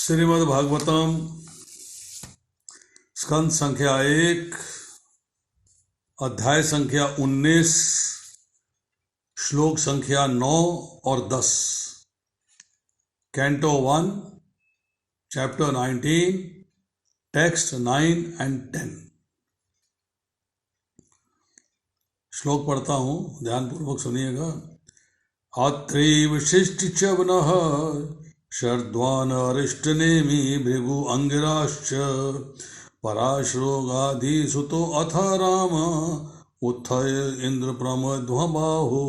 श्रीमद् भागवतम स्कंद संख्या 1 अध्याय संख्या 19 श्लोक संख्या 9 और 10 कैंटो 1 चैप्टर 19 टेक्स्ट 9 एंड 10। श्लोक पढ़ता हूं, ध्यानपूर्वक सुनिएगा। अत्रि विशिष्ट च वनः शर्द्वान अरिष्टनेमि भृगु अंगिराश्च पराशरोगाधिसुतो अथ राम उत्थय इंद्र प्रमध्वबाहो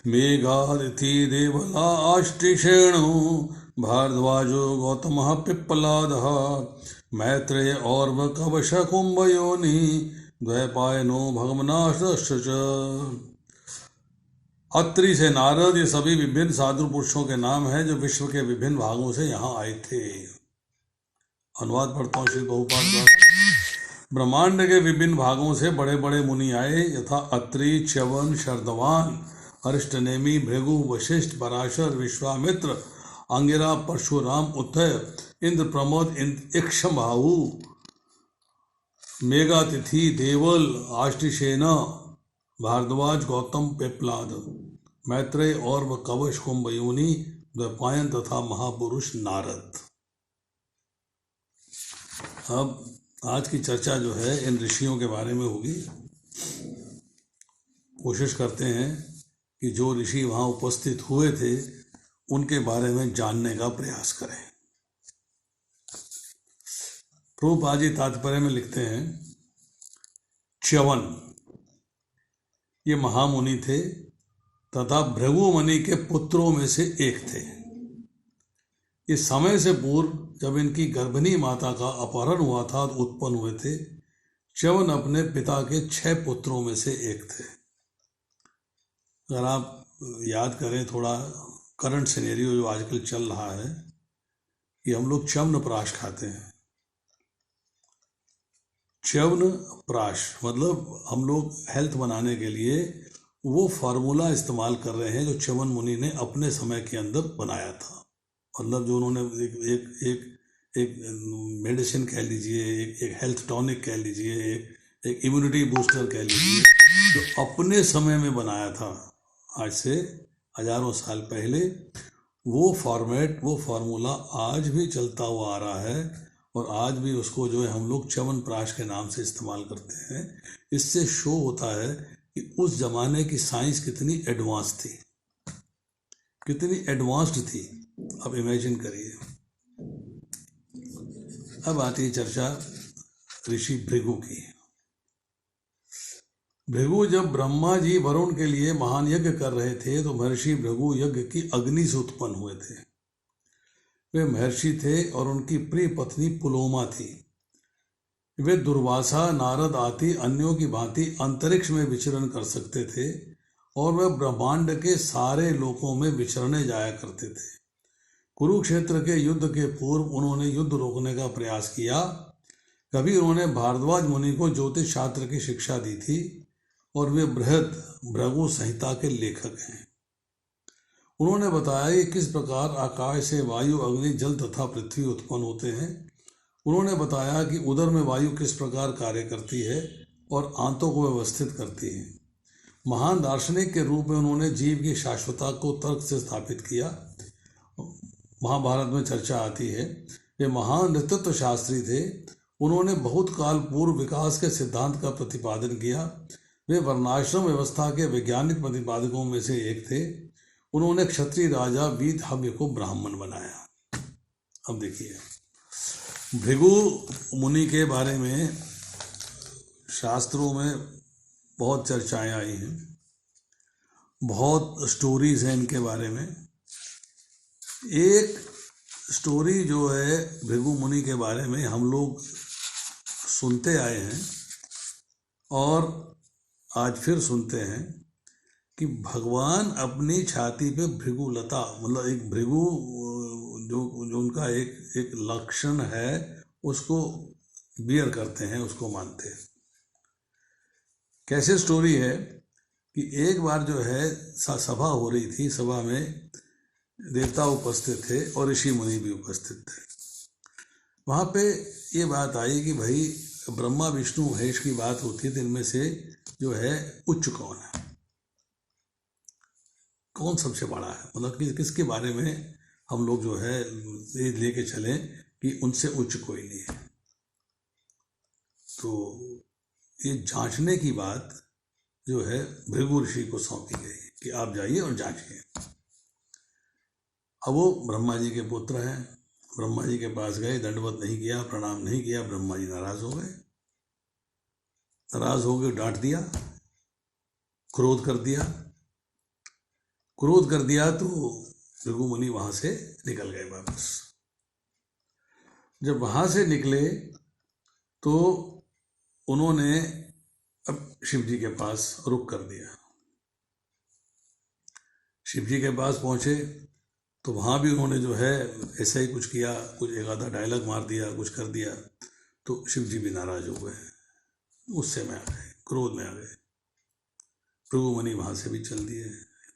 मेघादिति देवला आष्टिषेणु भारद्वाजो गौतमः पिप्पलादः मैत्रेय और कवश कुंभयोनि द्वैपायनो भगवनाश्च च। अत्रि से नारद, ये सभी विभिन्न साधु पुरुषों के नाम हैं जो विश्व के विभिन्न भागों से यहाँ आए थे। अनुवाद पढ़ता हूँ श्री प्रभुपाद द्वारा। ब्रह्मांड के विभिन्न भागों से बड़े बड़े मुनि आए, यथा अत्रि, च्यवन, शर्धवान, अरिष्टनेमि, भृगु, वशिष्ठ, पराशर, विश्वामित्र, अंगिरा, परशुराम, उत्थय, इंद्र, प्रमोद, इक्ष्वाकु, मेघातिथि, देवल, आष्टिसेन, भारद्वाज, गौतम, पिप्पलाद, मैत्रेय और कवश, कुंभयोनि, द्वैपायन तथा महापुरुष नारद। अब आज की चर्चा जो है इन ऋषियों के बारे में होगी। कोशिश करते हैं कि जो ऋषि वहाँ उपस्थित हुए थे उनके बारे में जानने का प्रयास करें। प्रभुपाद जी तात्पर्य में लिखते हैं, च्यवन ये महामुनि थे तथा भृगु मुनि के पुत्रों में से एक थे। इस समय से पूर्व जब इनकी गर्भिणी माता का अपहरण हुआ था तो उत्पन्न हुए थे। च्यवन अपने पिता के 6 पुत्रों में से एक थे। अगर आप याद करें थोड़ा करंट सिनेरियो जो आजकल चल रहा है कि हम लोग च्यवनप्राश खाते हैं। च्यवनप्राश मतलब हम लोग हेल्थ बनाने के लिए वो फार्मूला इस्तेमाल कर रहे हैं जो च्यवन मुनि ने अपने समय के अंदर बनाया था। मतलब जो उन्होंने एक मेडिसिन कह लीजिए, एक हेल्थ टॉनिक कह लीजिए, एक इम्यूनिटी बूस्टर कह लीजिए, जो अपने समय में बनाया था आज से हजारों साल पहले। वो फॉर्मेट, वो फार्मूला आज भी चलता हुआ आ रहा है और आज भी उसको जो है हम लोग च्यवनप्राश के नाम से इस्तेमाल करते हैं। इससे शो होता है कि उस जमाने की साइंस कितनी एडवांस थी, कितनी एडवांस्ड थी। अब इमेजिन करिए। अब आती है चर्चा ऋषि भृगु की। भृगु जब ब्रह्मा जी वरुण के लिए महान यज्ञ कर रहे थे तो महर्षि भृगु यज्ञ की अग्नि से उत्पन्न हुए थे। वे महर्षि थे और उनकी प्रिय पत्नी पुलोमा थी। वे दुर्वासा, नारद आदि अन्यों की भांति अंतरिक्ष में विचरण कर सकते थे और वे ब्रह्मांड के सारे लोकों में विचरने जाया करते थे। कुरुक्षेत्र के युद्ध के पूर्व उन्होंने युद्ध रोकने का प्रयास किया। कभी उन्होंने भारद्वाज मुनि को ज्योतिष शास्त्र की शिक्षा दी थी और वे बृहद भृगु संहिता के लेखक हैं। उन्होंने बताया कि किस प्रकार आकाश से वायु, अग्नि, जल तथा पृथ्वी उत्पन्न होते हैं। उन्होंने बताया कि उदर में वायु किस प्रकार कार्य करती है और आंतों को व्यवस्थित करती है। महान दार्शनिक के रूप में उन्होंने जीव की शाश्वतता को तर्क से स्थापित किया। महाभारत में चर्चा आती है। वे महान नेतृत्व शास्त्री थे। उन्होंने बहुत काल पूर्व विकास के सिद्धांत का प्रतिपादन किया। वे वर्णाश्रम व्यवस्था के वैज्ञानिक प्रतिपादकों में से एक थे। उन्होंने क्षत्रिय राजा वीतहव्य को ब्राह्मण बनाया। अब देखिए, भृगु मुनि के बारे में शास्त्रों में बहुत चर्चाएं आई हैं, बहुत स्टोरीज हैं इनके बारे में। एक स्टोरी जो है भृगु मुनि के बारे में हम लोग सुनते आए हैं और आज फिर सुनते हैं कि भगवान अपनी छाती पे भृगुलता, मतलब एक भृगु जो उनका एक लक्षण है उसको बियर करते हैं, उसको मानते हैं। कैसे स्टोरी है कि एक बार जो है सभा हो रही थी, सभा में देवता उपस्थित थे और ऋषि मुनि भी उपस्थित थे। वहाँ पे ये बात आई कि भाई ब्रह्मा विष्णु महेश की बात होती है तो इनमें से जो है उच्च कौन है, कौन सबसे बड़ा है, मतलब कि किसके बारे में हम लोग जो है ये लेके चलें कि उनसे उच्च कोई नहीं है। तो ये जांचने की बात जो है भृगु ऋषि को सौंपी गई कि आप जाइए और जांचिए। अब वो ब्रह्मा जी के पुत्र हैं, ब्रह्मा जी के पास गए, दंडवत नहीं किया, प्रणाम नहीं किया, ब्रह्मा जी नाराज हो गए। नाराज हो गए, डांट दिया, क्रोध कर दिया। क्रोध कर दिया तो भृगु मुनि वहां से निकल गए वापस। जब वहां से निकले तो उन्होंने अब शिव जी के पास रुख कर दिया। शिव जी के पास पहुंचे तो वहाँ भी उन्होंने जो है ऐसा ही कुछ किया, कुछ एक आधा डायलॉग मार दिया, कुछ कर दिया, तो शिव जी भी नाराज हो गए, गुस्से में आ गए, क्रोध में आ गए। भृगु मुनि वहाँ से भी चल दिए।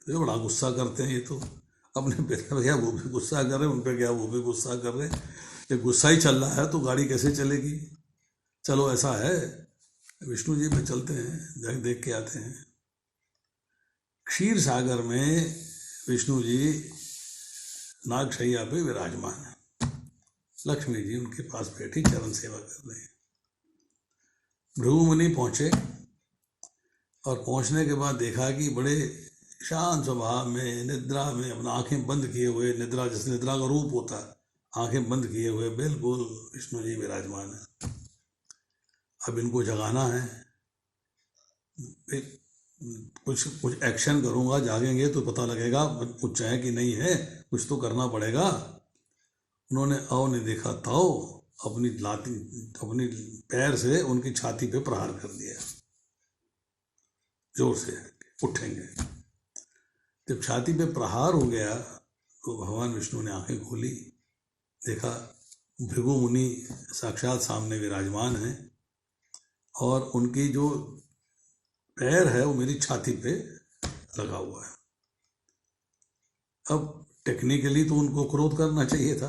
तो ये बड़ा गुस्सा करते हैं, ये तो अपने बेटे क्या वो भी गुस्सा कर रहे हैं, उन पर क्या वो भी गुस्सा कर रहे हैं। ये गुस्सा ही चल रहा है तो गाड़ी कैसे चलेगी। चलो ऐसा है, विष्णु जी में चलते हैं, देख के आते हैं। क्षीर सागर में विष्णु जी नागशैया पे विराजमान है, लक्ष्मी जी उनके पास बैठी चरण सेवा कर रहे हैं। भृगु मुनि पहुंचे और पहुंचने के बाद देखा कि बड़े शांत स्वभाव में, निद्रा में, अपना आंखें बंद किए हुए, निद्रा जैसे निद्रा का रूप होता है, आंखें बंद किए हुए बिल्कुल विष्णु जी विराजमान है। अब इनको जगाना है, कुछ एक्शन करूंगा, जागेंगे तो पता लगेगा कुछ है कि नहीं है, कुछ तो करना पड़ेगा। उन्होंने ने देखा ताओ अपनी पैर से उनकी छाती पे प्रहार कर दिया, जोर से, उठेंगे। जब छाती पे प्रहार हो गया तो भगवान विष्णु ने आंखें खोली, देखा भृगु मुनि साक्षात सामने विराजमान हैं और उनकी जो पैर है वो मेरी छाती पे लगा हुआ है। अब टेक्निकली तो उनको क्रोध करना चाहिए था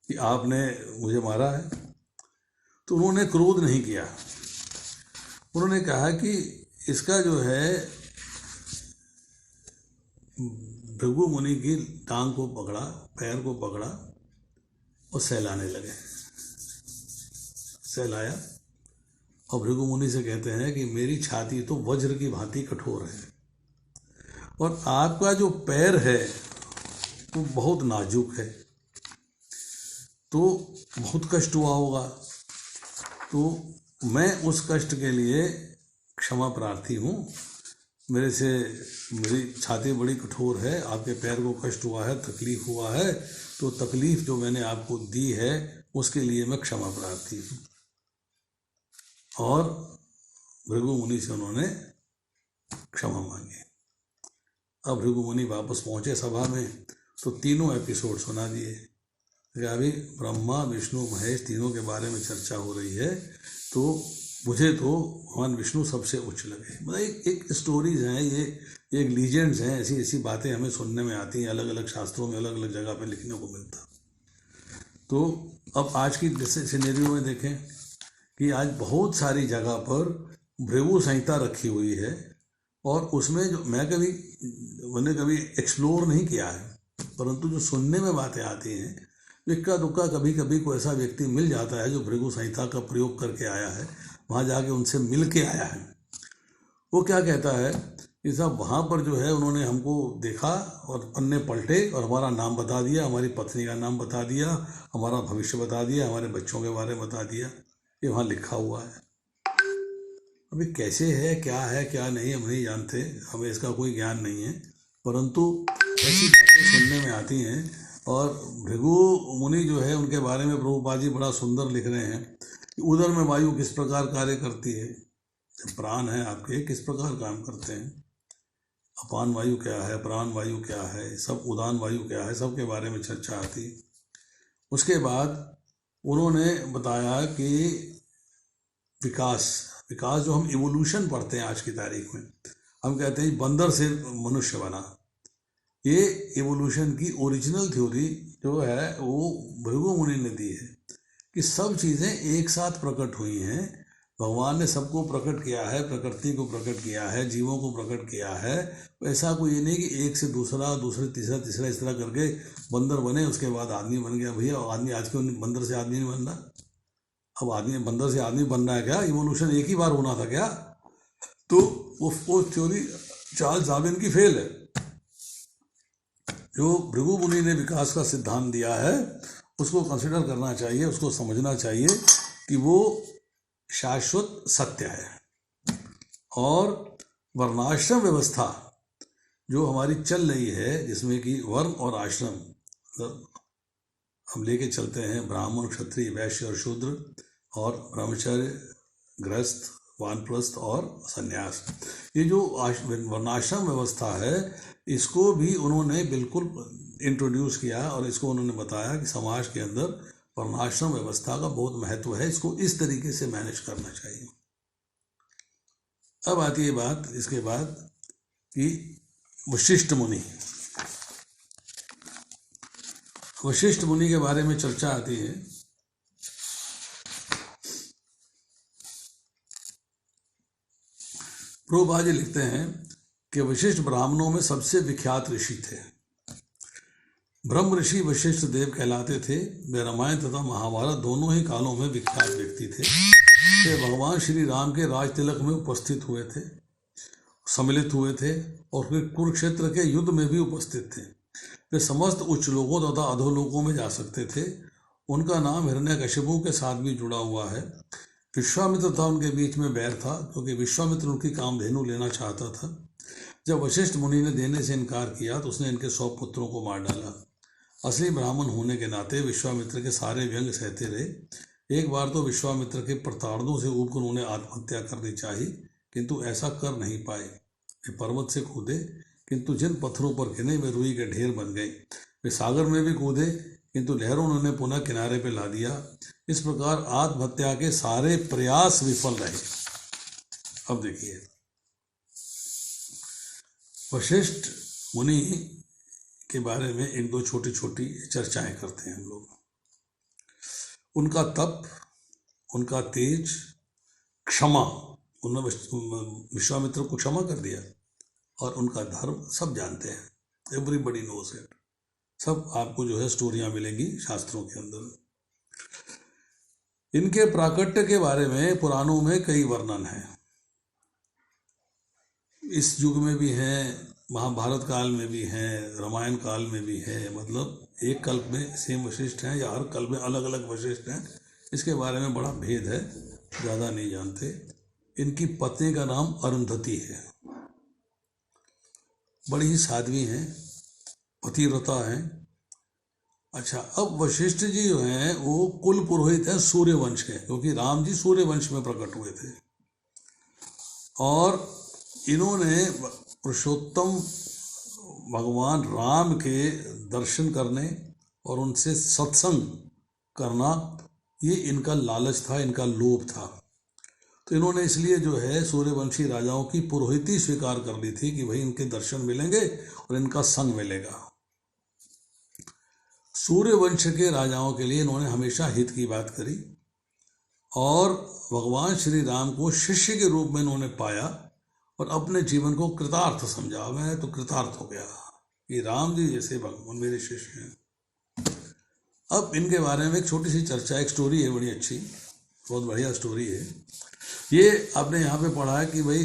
कि आपने मुझे मारा है, तो उन्होंने क्रोध नहीं किया। उन्होंने कहा कि इसका जो है भृगु मुनि की टांग को पकड़ा, पैर को पकड़ा और सहलाने लगे। सहलाया और भृगु मुनि से कहते हैं कि मेरी छाती तो वज्र की भांति कठोर है और आपका जो पैर है वो बहुत नाजुक है, तो बहुत कष्ट हुआ होगा। तो मैं उस कष्ट के लिए क्षमा प्रार्थी हूँ। मेरी छाती बड़ी कठोर है, आपके पैर को कष्ट हुआ है, तकलीफ हुआ है, तो तकलीफ जो मैंने आपको दी है उसके लिए मैं क्षमा प्रार्थी हूँ। और भृगु मुनि से उन्होंने क्षमा मांगी। अब भृगु मुनि वापस पहुंचे सभा में तो तीनों एपिसोड सुना दिए। अभी ब्रह्मा विष्णु महेश तीनों के बारे में चर्चा हो रही है, तो मुझे तो भगवान विष्णु सबसे उच्च लगे। मतलब एक स्टोरीज हैं, ये एक लीजेंड्स हैं, ऐसी ऐसी बातें हमें सुनने में आती हैं, अलग अलग शास्त्रों में अलग अलग जगह पे लिखने को मिलता। तो अब आज की सिनेरियो में देखें कि आज बहुत सारी जगह पर भृगु संहिता रखी हुई है और उसमें जो मैंने कभी एक्सप्लोर नहीं किया है, परंतु जो सुनने में बातें आती हैं, इक्का दुक्का कभी कभी कोई ऐसा व्यक्ति मिल जाता है जो भृगु संहिता का प्रयोग करके आया है, वहाँ जाके उनसे मिल के आया है। वो क्या कहता है कि साहब वहाँ पर जो है उन्होंने हमको देखा और पन्ने पलटे और हमारा नाम बता दिया, हमारी पत्नी का नाम बता दिया, हमारा भविष्य बता दिया, हमारे बच्चों के बारे में बता दिया, ये वहाँ लिखा हुआ है। अभी कैसे है, क्या नहीं, हम नहीं जानते, हमें इसका कोई ज्ञान नहीं है, परंतु ऐसी बातें सुनने में आती हैं। और भृगु मुनि जो है उनके बारे में प्रभुपाद जी बड़ा सुंदर लिख रहे हैं कि उदर में वायु किस प्रकार कार्य करती है, प्राण है आपके किस प्रकार काम करते हैं, अपान वायु क्या है, प्राण वायु क्या है, सब उदान वायु क्या है, सब के बारे में चर्चा आती। उसके बाद उन्होंने बताया कि विकास जो हम इवोल्यूशन पढ़ते हैं आज की तारीख में, हम कहते हैं बंदर से मनुष्य बना, ये इवोल्यूशन की ओरिजिनल थ्योरी जो है वो भृगु मुनि ने दी है कि सब चीज़ें एक साथ प्रकट हुई हैं। भगवान ने सबको प्रकट किया है, प्रकृति को प्रकट किया है, जीवों को प्रकट किया है। ऐसा कोई ये नहीं कि एक से दूसरा, दूसरे तीसरा, तीसरा इस तरह करके बंदर बने उसके बाद आदमी बन गया। भैया आदमी आज के बंदर से आदमी नहीं बन रहा। अब आदमी बंदर से आदमी बन रहा है क्या? इवोल्यूशन एक ही बार होना था क्या? तो वो थ्योरी चार्ल्स डार्विन की फेल है। जो भृगु मुनि ने विकास का सिद्धांत दिया है उसको कंसिडर करना चाहिए, उसको समझना चाहिए कि वो शाश्वत सत्य है। और वर्णाश्रम व्यवस्था जो हमारी चल रही है, जिसमें कि वर्ण और आश्रम हम लेके चलते हैं, ब्राह्मण, क्षत्रिय, वैश्य और शूद्र, और ब्रह्मचर्य, गृहस्थ, वानप्रस्थ और संन्यास, ये जो वर्णाश्रम व्यवस्था है इसको भी उन्होंने बिल्कुल इंट्रोड्यूस किया और इसको उन्होंने बताया कि समाज के अंदर वर्णाश्रम व्यवस्था का बहुत महत्व है, इसको इस तरीके से मैनेज करना चाहिए। अब आती है बात इसके बाद कि वशिष्ठ मुनि, वशिष्ठ मुनि के बारे में चर्चा आती है। प्रभुपाद जी लिखते हैं कि वशिष्ठ ब्राह्मणों में सबसे विख्यात ऋषि थे। ब्रह्म ऋषि वशिष्ठ देव कहलाते थे। वे रामायण तथा महाभारत दोनों ही कालों में विख्यात व्यक्ति थे। वे भगवान श्री राम के राज तिलक में उपस्थित हुए थे, सम्मिलित हुए थे और फिर कुरुक्षेत्र के युद्ध में भी उपस्थित थे। वे समस्त उच्च लोकों तथा अधोलोकों में जा सकते थे। उनका नाम हिरण्यकशिपु के साथ भी जुड़ा हुआ है। विश्वामित्र था उनके बीच में बैर था, क्योंकि विश्वामित्र उनकी कामधेनु लेना चाहता था। जब वशिष्ठ मुनि ने देने से इनकार किया तो उसने इनके 100 पुत्रों को मार डाला। असली ब्राह्मण होने के नाते विश्वामित्र के सारे व्यंग सहते रहे। एक बार तो विश्वामित्र के प्रताड़नों से ऊबकर उन्हें आत्महत्या करनी चाहिए, किंतु ऐसा कर नहीं पाए। वे पर्वत से कूदे, किंतु जिन पत्थरों पर गिरे वे रुई के ढेर बन गए। वे सागर में भी कूदे, किंतु लहरों ने उन्हें पुनः किनारे पर ला दिया। इस प्रकार आत्महत्या के सारे प्रयास विफल रहे। अब देखिए, वशिष्ठ मुनि के बारे में एक दो छोटी छोटी चर्चाएं करते हैं हम लोग। उनका तप, उनका तेज, क्षमा, उन्होंने विश्वामित्र को क्षमा कर दिया, और उनका धर्म सब जानते हैं, एवरीबडी नोज इट। सब आपको जो है स्टोरियां मिलेंगी शास्त्रों के अंदर। इनके प्राकट्य के बारे में पुराणों में कई वर्णन हैं। इस युग में भी हैं, महाभारत काल में भी हैं, रामायण काल में भी है। मतलब एक कल्प में सेम वशिष्ठ हैं या हर कल्प में अलग अलग वशिष्ठ हैं, इसके बारे में बड़ा भेद है, ज़्यादा नहीं जानते। इनकी पत्नी का नाम अरुंधति है, बड़ी ही साध्वी हैं, पतिव्रता हैं। अच्छा, अब वशिष्ठ जी जो हैं वो कुल पुरोहित हैं सूर्यवंश के, क्योंकि राम जी सूर्यवंश में प्रकट हुए थे। और इन्होंने पुरुषोत्तम भगवान राम के दर्शन करने और उनसे सत्संग करना, ये इनका लालच था, इनका लोभ था। तो इन्होंने इसलिए जो है सूर्यवंशी राजाओं की पुरोहिती स्वीकार कर ली थी कि भाई इनके दर्शन मिलेंगे और इनका संग मिलेगा। सूर्यवंश के राजाओं के लिए इन्होंने हमेशा हित की बात करी, और भगवान श्री राम को शिष्य के रूप में इन्होंने पाया और अपने जीवन को कृतार्थ समझा। मैं तो कृतार्थ हो गया कि राम जी जैसे भगवान मेरे शिष्य हैं। अब इनके बारे में एक छोटी सी चर्चा, एक स्टोरी है बड़ी अच्छी, बहुत बढ़िया स्टोरी है। ये आपने यहाँ पे पढ़ा है कि भाई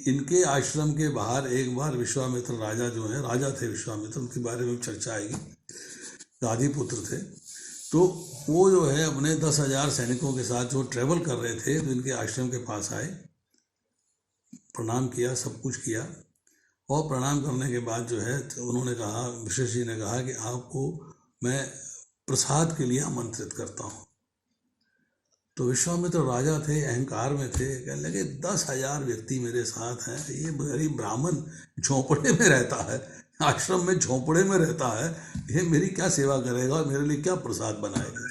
इनके आश्रम के बाहर एक बार विश्वामित्र राजा जो है, राजा थे विश्वामित्र, उनके बारे में चर्चा आएगी। गाधी पुत्र थे, तो वो जो है अपने 10,000 सैनिकों के साथ जो ट्रेवल कर रहे थे, तो इनके आश्रम के पास आए, प्रणाम किया, सब कुछ किया। और प्रणाम करने के बाद जो है तो उन्होंने कहा, वशिष्ठ जी ने कहा कि आपको मैं प्रसाद के लिए आमंत्रित करता हूँ। तो विश्वामित्र राजा थे, अहंकार में थे, कहने लगे 10,000 व्यक्ति मेरे साथ हैं, ये गरीब ब्राह्मण झोंपड़े में रहता है, आश्रम में झोंपड़े में रहता है, ये मेरी क्या सेवा करेगा, मेरे लिए क्या प्रसाद बनाएगा?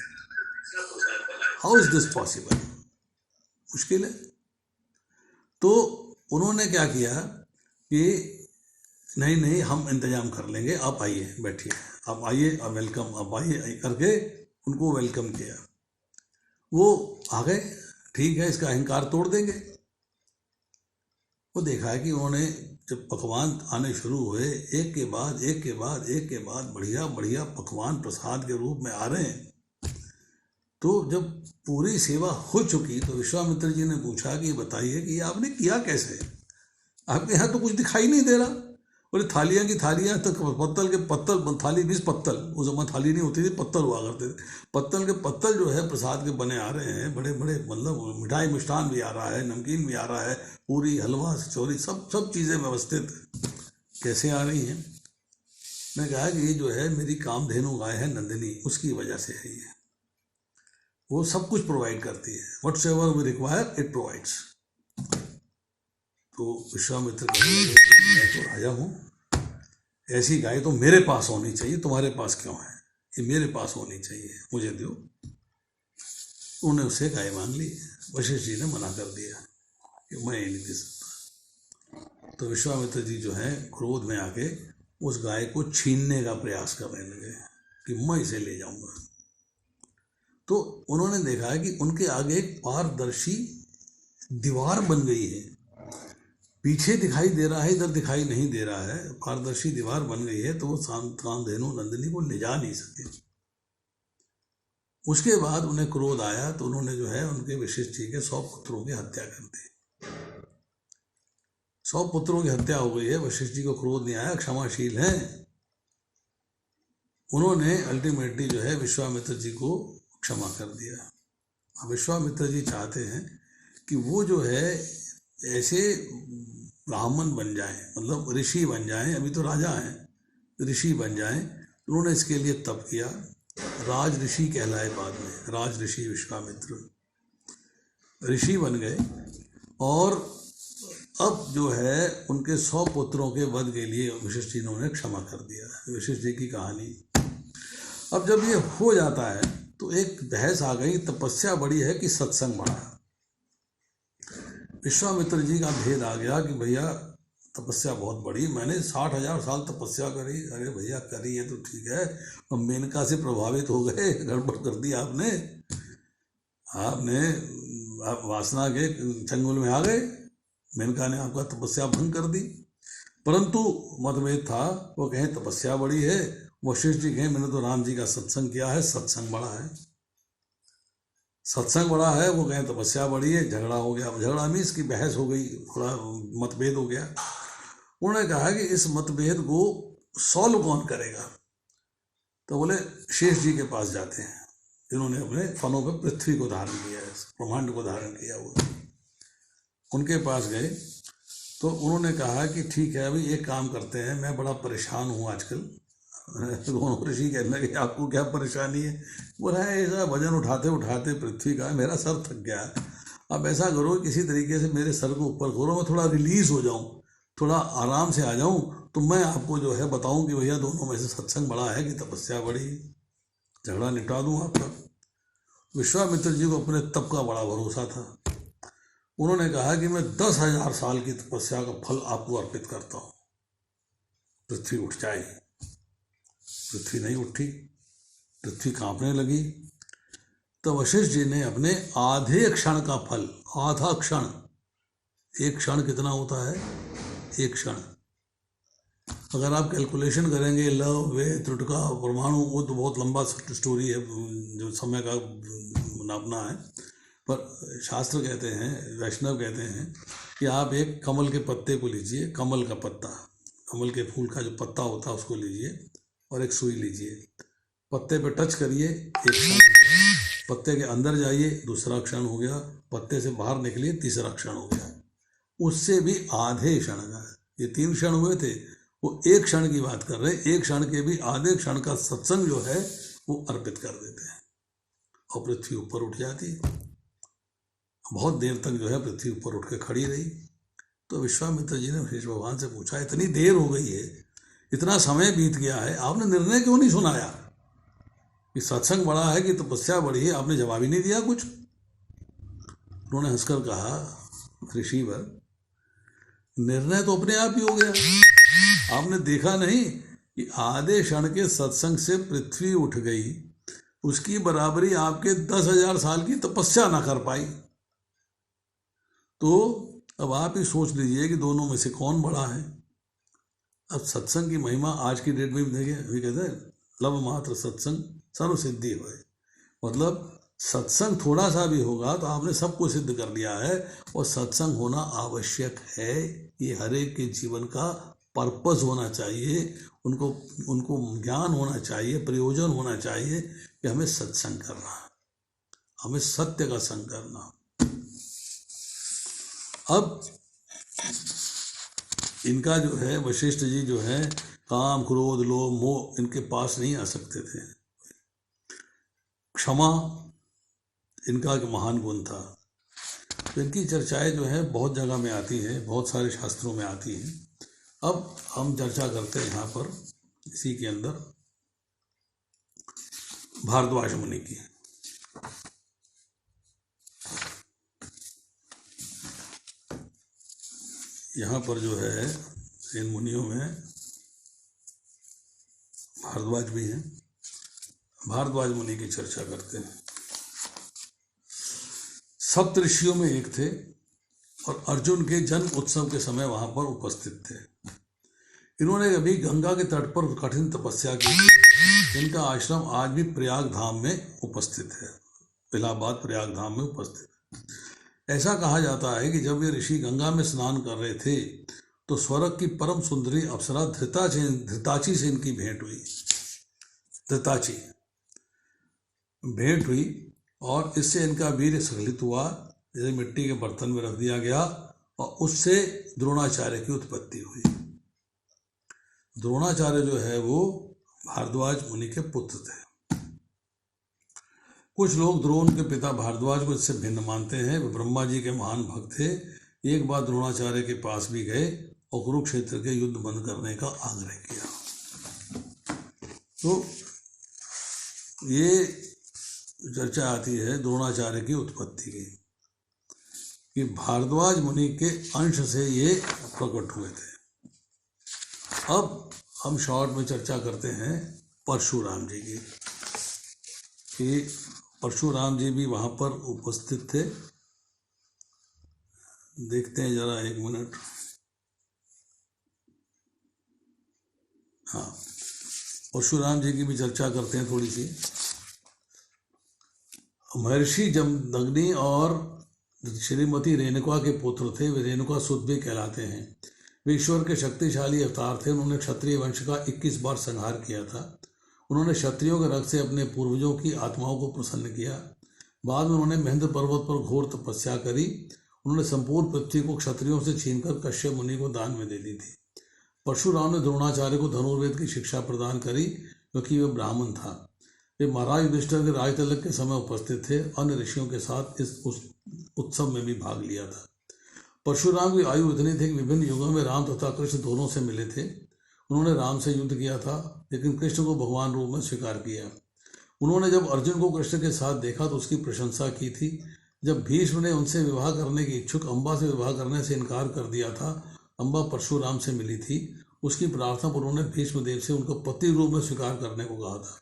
How is this possible? मुश्किल है। तो उन्होंने क्या किया कि नहीं हम इंतजाम कर लेंगे, आप आइए, बैठिए, आप आइए, आप वेलकम, आप आइए करके उनको वेलकम किया। वो आ गए, ठीक है इसका अहंकार तोड़ देंगे। वो देखा है कि उन्होंने जब पकवान आने शुरू हुए, एक के बाद एक के बाद एक के बाद बढ़िया बढ़िया पकवान प्रसाद के रूप में आ रहे हैं, तो जब पूरी सेवा हो चुकी तो विश्वामित्र जी ने पूछा कि बताइए कि ये आपने किया कैसे, आपके यहाँ तो कुछ दिखाई नहीं दे रहा। बोले थालियाँ की थालियाँ तक, पत्तल के पत्तल, थाली 20 पत्तल, उस समय थाली नहीं होती थी, पत्तल हुआ करते थे, पत्तल के पत्तल जो है प्रसाद के बने आ रहे हैं, बड़े बड़े, मतलब मिठाई मिष्ठान भी आ रहा है, नमकीन भी आ रहा है, पूरी हलवा कचौरी सब सब चीज़ें व्यवस्थित कैसे आ रही हैं। मैं कहा कि ये जो है मेरी कामधेनु गाय है नंदिनी, उसकी वजह से है ये, वो सब कुछ प्रोवाइड करती है, whatsoever we require it provides. तो विश्वामित्र कहने लगे मैं तो राजा हूँ, ऐसी गाय तो मेरे पास होनी चाहिए, तुम्हारे पास क्यों है, ये मेरे पास होनी चाहिए, मुझे दो। उन्होंने उससे गाय मांग ली। वशिष्ठ जी ने मना कर दिया कि मैं ये नहीं दे सकता। तो विश्वामित्र जी जो है क्रोध में आके उस गाय को छीनने का प्रयास करने लगे कि मैं इसे ले जाऊंगा। तो उन्होंने देखा है कि उनके आगे एक पारदर्शी दीवार बन गई है, पीछे दिखाई दे रहा है, इधर दिखाई नहीं दे रहा है, पारदर्शी दीवार बन गई है, तो वो कामधेनु नंदिनी को ले जा नहीं सके। उसके बाद उन्हें क्रोध आया तो उन्होंने जो है उनके वशिष्ठ जी के 100 पुत्रों की हत्या कर दी। 100 पुत्रों की हत्या हो गई है। वशिष्ठ जी को क्रोध नहीं आया, क्षमाशील हैं। उन्होंने अल्टीमेटली जो है विश्वामित्र जी को क्षमा कर दिया। अब विश्वामित्र जी चाहते हैं कि वो जो है ऐसे ब्राह्मण बन जाएं, मतलब ऋषि बन जाएं, अभी तो राजा हैं, ऋषि बन जाएं। उन्होंने इसके लिए तप किया, राज ऋषि कहलाए बाद में, राज ऋषि विश्वामित्र ऋषि बन गए। और अब जो है उनके 100 पुत्रों के वध के लिए वशिष्ठ जी ने उन्हें क्षमा कर दिया। वशिष्ठ जी की कहानी। अब जब ये हो जाता है तो एक बहस आ गई, तपस्या बड़ी है कि सत्संग बड़ा। विश्वामित्र जी का भेद आ गया कि भैया तपस्या बहुत बड़ी, मैंने 60,000 साल तपस्या करी। अरे भैया करी है तो ठीक है, अब मेनका से प्रभावित हो गए, गड़बड़ कर दी आपने, आप वासना के चंगुल में आ गए, मेनका ने आपका तपस्या भंग कर दी। परंतु मतभेद था, वो कहें तपस्या बड़ी है, वशिष्ठ जी कहें मैंने तो राम जी का सत्संग किया है, सत्संग बड़ा है। सत्संग बड़ा है, वो कहें तपस्या बड़ी है। झगड़ा हो गया, झगड़ा मीन्स की बहस हो गई, थोड़ा मतभेद हो गया। उन्होंने कहा कि इस मतभेद को सॉल्व कौन करेगा, तो बोले शेष जी के पास जाते हैं, जिन्होंने अपने फनों पर पृथ्वी को धारण किया है, ब्रह्मांड को धारण किया हुआ। उनके पास गए तो उन्होंने कहा कि ठीक है, अभी एक काम करते हैं, मैं बड़ा परेशान हूँ आजकल। दोनों ऋषि कहने लगे आपको क्या परेशानी है? बोला है ऐसा वजन उठाते उठाते पृथ्वी का मेरा सर थक गया है, अब ऐसा करो किसी तरीके से मेरे सर को ऊपर करो, मैं थोड़ा रिलीज हो जाऊं, थोड़ा आराम से आ जाऊं, तो मैं आपको जो है बताऊं कि भैया दोनों में से सत्संग बड़ा है कि तपस्या बड़ी, झगड़ा निपटा दूं आपका। विश्वामित्र जी को अपने तप का बड़ा भरोसा था। उन्होंने कहा कि मैं 10,000 साल की तपस्या का फल आपको अर्पित करता हूं, पृथ्वी उठ जाए। पृथ्वी नहीं उठी, पृथ्वी कांपने लगी। तो वशिष्ठ जी ने अपने आधे क्षण का फल, आधा क्षण, एक क्षण कितना होता है? एक क्षण अगर आप कैलकुलेशन करेंगे, लव वे त्रुटका परमाणु, वो तो बहुत लंबा स्टोरी है जो समय का नापना है। पर शास्त्र कहते हैं, वैष्णव कहते हैं कि आप एक कमल के पत्ते को लीजिए, कमल का पत्ता, कमल के फूल का जो पत्ता होता है उसको लीजिए और एक सुई लीजिए, पत्ते पे टच करिए, एक क्षण, पत्ते के अंदर जाइए, दूसरा क्षण हो गया, पत्ते से बाहर निकलिए, तीसरा क्षण हो गया। उससे भी आधे क्षण का, ये 3 क्षण हुए थे, वो एक क्षण की बात कर रहे हैं। एक क्षण के भी आधे क्षण का सत्संग जो है वो अर्पित कर देते हैं और पृथ्वी ऊपर उठ जाती है। बहुत देर तक जो है पृथ्वी ऊपर उठ के खड़ी रही। तो विश्वामित्र जी ने शेष भगवान से पूछा, इतनी देर हो गई है, इतना समय बीत गया है, आपने निर्णय क्यों नहीं सुनाया कि सत्संग बड़ा है कि तपस्या बड़ी है? आपने जवाब ही नहीं दिया कुछ। उन्होंने हंसकर कहा, ऋषिवर, निर्णय तो अपने आप ही हो गया। आपने देखा नहीं कि आधे क्षण के सत्संग से पृथ्वी उठ गई, उसकी बराबरी आपके 10,000 साल की तपस्या ना कर पाई। तो अब आप ही सोच लीजिए कि दोनों में से कौन बड़ा है। अब सत्संग की महिमा आज की डेट में भी देखें, अभी कहते हैं लव मात्र सत्संग सर्व सिद्धि होए। मतलब सत्संग थोड़ा सा भी होगा तो आपने सब कुछ सिद्ध कर लिया है। और सत्संग होना आवश्यक है। ये हर एक के जीवन का पर्पस होना चाहिए। उनको उनको ज्ञान होना चाहिए, प्रयोजन होना चाहिए कि हमें सत्संग करना है, हमें सत्य का संग करना। अब इनका जो है वशिष्ठ जी जो है काम क्रोध लोभ मोह इनके पास नहीं आ सकते थे। क्षमा इनका एक महान गुण था। तो इनकी चर्चाएं जो है बहुत जगह में आती हैं, बहुत सारे शास्त्रों में आती हैं। अब हम चर्चा करते हैं यहाँ पर इसी के अंदर भारद्वाज मुनि की। यहाँ पर जो है इन मुनियों में भारद्वाज भी हैं। भारद्वाज मुनि की चर्चा करते हैं। सप्त ऋषियों में एक थे और अर्जुन के जन्म उत्सव के समय वहां पर उपस्थित थे। इन्होंने अभी गंगा के तट पर कठिन तपस्या की। इनका आश्रम आज भी प्रयाग धाम में उपस्थित है, इलाहाबाद प्रयाग धाम में उपस्थित है। ऐसा कहा जाता है कि जब ये ऋषि गंगा में स्नान कर रहे थे तो स्वर्ग की परम सुंदरी अप्सरा धृताची से इनकी भेंट हुई। धृताची भेंट हुई और इससे इनका वीर्य स्खलित हुआ, जैसे मिट्टी के बर्तन में रख दिया गया, और उससे द्रोणाचार्य की उत्पत्ति हुई। द्रोणाचार्य जो है वो भारद्वाज मुनि के पुत्र थे। कुछ लोग द्रोण के पिता भारद्वाज को इससे भिन्न मानते हैं। वे ब्रह्मा जी के महान भक्त थे। एक बार द्रोणाचार्य के पास भी गए और कुरुक्षेत्र के युद्ध बंद करने का आग्रह किया। तो ये चर्चा आती है द्रोणाचार्य की उत्पत्ति की, कि भारद्वाज मुनि के अंश से ये प्रकट हुए थे। अब हम शॉर्ट में चर्चा करते हैं परशुराम जी की, कि परशुराम जी भी वहाँ पर उपस्थित थे। देखते हैं जरा, एक मिनट। हाँ, परशुराम जी की भी चर्चा करते हैं थोड़ी सी। महर्षि जमदग्नि और श्रीमती रेणुका के पुत्र थे। वे रेणुका सुत भी कहलाते हैं। वे ईश्वर के शक्तिशाली अवतार थे। उन्होंने क्षत्रिय वंश का 21 बार संहार किया था। उन्होंने क्षत्रियों के रक्त से अपने पूर्वजों की आत्माओं को प्रसन्न किया। बाद में उन्होंने महेंद्र पर्वत पर घोर तपस्या करी। उन्होंने संपूर्ण पृथ्वी को क्षत्रियों से छीनकर कश्यप मुनि को दान में दे दी थी। परशुराम ने द्रोणाचार्य को धनुर्वेद की शिक्षा प्रदान करी, क्योंकि वह ब्राह्मण था। वे महाराज युधिष्ठिर के राजतिलक के समय उपस्थित थे। अन्य ऋषियों के साथ इस उत्सव में भी भाग लिया था। परशुराम की आयु इतनी थी कि विभिन्न युगों में राम तथा कृष्ण दोनों से मिले थे। उन्होंने राम से युद्ध किया था, लेकिन कृष्ण को भगवान रूप में स्वीकार किया। उन्होंने जब अर्जुन को कृष्ण के साथ देखा तो उसकी प्रशंसा की थी। जब भीष्म ने उनसे विवाह करने की इच्छुक अम्बा से विवाह करने से इनकार कर दिया था, अम्बा परशुराम से मिली थी। उसकी प्रार्थना पर उन्होंने भीष्मदेव से उनको पति रूप में स्वीकार करने को कहा था।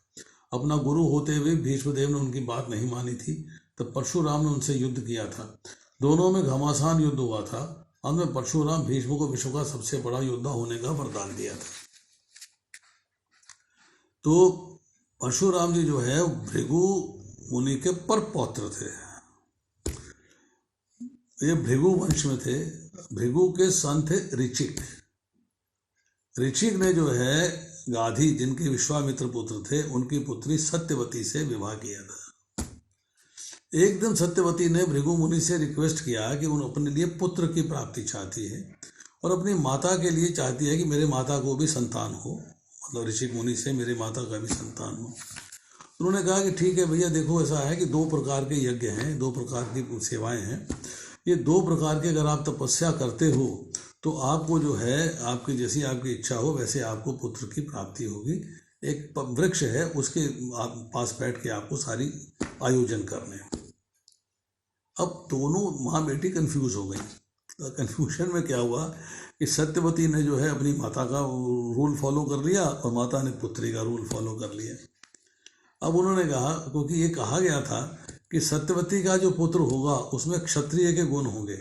अपना गुरु होते हुए भीष्मदेव ने उनकी बात नहीं मानी थी, तब परशुराम ने उनसे युद्ध किया था। दोनों में घमासान युद्ध हुआ था। अंत में परशुराम भीष्म को विश्व का सबसे बड़ा योद्धा होने का वरदान दिया था। तो परशुराम जी जो है भृगु मुनि के परपौत्र थे। ये भृगु वंश में थे। भृगु के सन थे ऋचिक। ऋचिक ने जो है गाधी, जिनके विश्वामित्र पुत्र थे, उनकी पुत्री सत्यवती से विवाह किया था। एक दिन सत्यवती ने भृगु मुनि से रिक्वेस्ट किया कि उन अपने लिए पुत्र की प्राप्ति चाहती है और अपनी माता के लिए चाहती है कि मेरे माता को भी संतान हो, मतलब ऋषिक मुनि से मेरे माता का भी संतान हो। उन्होंने कहा कि ठीक है भैया, देखो ऐसा है कि 2 प्रकार के यज्ञ हैं, 2 प्रकार की सेवाएं हैं। ये 2 प्रकार के अगर आप तपस्या करते हो तो आपको जो है, आपकी जैसी आपकी इच्छा हो वैसे आपको पुत्र की प्राप्ति होगी। एक वृक्ष है, उसके पास बैठ के आपको सारी आयोजन करने। अब दोनों माँ बेटी कंफ्यूज हो गई। कंफ्यूजन में क्या हुआ कि सत्यवती ने जो है अपनी माता का रूल फॉलो कर लिया और माता ने पुत्री का रूल फॉलो कर लिया। अब उन्होंने कहा, क्योंकि ये कहा गया था कि सत्यवती का जो पुत्र होगा उसमें क्षत्रिय के गुण होंगे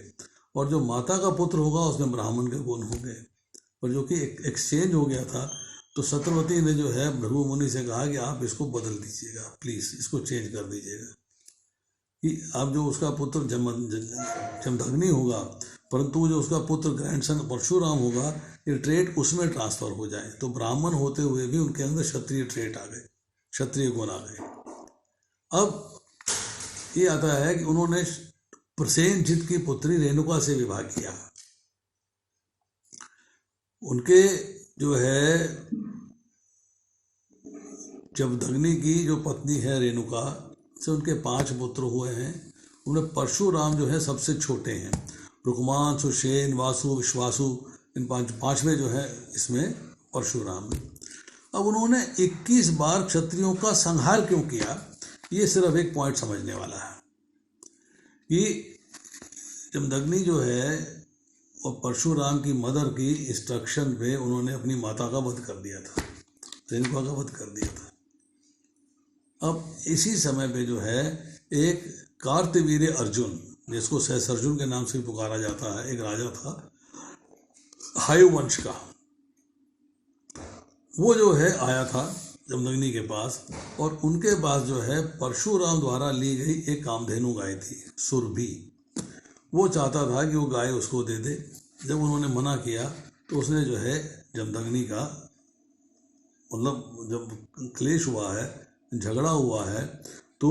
और जो माता का पुत्र होगा उसमें ब्राह्मण के गुण होंगे, और जो कि एक्सचेंज हो गया था। तो सत्यवती ने जो है भृगु मुनि से कहा कि आप इसको बदल दीजिएगा, प्लीज़ इसको चेंज कर दीजिएगा, कि अब जो उसका पुत्र जमदग्नि होगा, परंतु जो उसका पुत्र ग्रैंडसन परशुराम होगा, ये ट्रेट उसमें ट्रांसफर हो जाए। तो ब्राह्मण होते हुए भी उनके अंदर क्षत्रिय ट्रेट आ गए, क्षत्रिय गुण आ गए। अब ये आता है कि उन्होंने प्रसेनजित की पुत्री रेणुका से विवाह किया। उनके जो है जमदग्नि की जो पत्नी है रेणुका से उनके 5 पुत्र हुए हैं। उनमें परशुराम जो है सबसे छोटे हैं। रुकमान, सुषेण, वासु, विश्वासु, इन पांचवें जो है इसमें परशुराम। अब उन्होंने 21 बार क्षत्रियों का संहार क्यों किया, ये सिर्फ एक पॉइंट समझने वाला है कि जमदग्नि जो है और परशुराम की मदर की इंस्ट्रक्शन पे उन्होंने अपनी माता का वध कर दिया था, रेणुका का वध कर दिया था। अब इसी समय पे जो है एक कार्तवीर्य अर्जुन, जिसको सहस अर्जुन के नाम से पुकारा जाता है, एक राजा था हायु वंश का, वो जो है आया था जमदग्नि के पास, और उनके पास जो है परशुराम द्वारा ली गई एक कामधेनु गाय थी, सुरभि। वो चाहता था कि वो गाय उसको दे दे। जब उन्होंने मना किया तो उसने जो है जमदग्नि का, मतलब जब क्लेश हुआ है, झगड़ा हुआ है, तो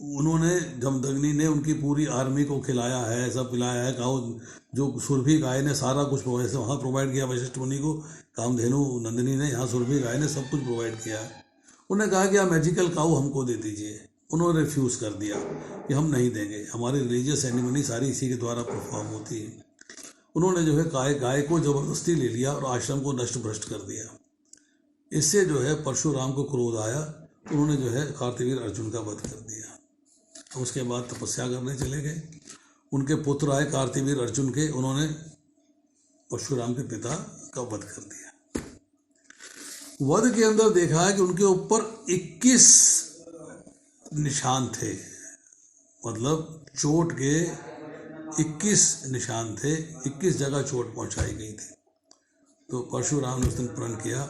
उन्होंने जमदग्नि ने उनकी पूरी आर्मी को खिलाया है, सब पिलाया है। काऊ जो सुरभि गाय ने सारा कुछ वहाँ प्रोवाइड किया वशिष्ठ मुनि को, कामधेनु नंदिनी ने, यहाँ सुरभि गाय ने सब कुछ प्रोवाइड किया है। उन्होंने कहा कि आप मैजिकल काऊ हमको दे दीजिए। उन्होंने रिफ्यूज़ कर दिया कि हम नहीं देंगे, हमारी रिलीजियस एनिमनी सारी इसी के द्वारा परफॉर्म होती है। उन्होंने जो है गाय को ज़बरदस्ती ले लिया और आश्रम को नष्ट भ्रष्ट कर दिया। इससे जो है परशुराम को क्रोध आया, उन्होंने जो है कार्तवीर्य अर्जुन का वध कर दिया। उसके बाद तपस्या करने चले गए। उनके पुत्र आए कार्तवीर्य अर्जुन के, उन्होंने परशुराम के पिता का वध कर दिया। वध के अंदर देखा है कि उनके ऊपर 21 निशान थे, मतलब चोट के 21 निशान थे, 21 जगह चोट पहुंचाई गई थी। तो परशुराम ने उस दिन प्रण किया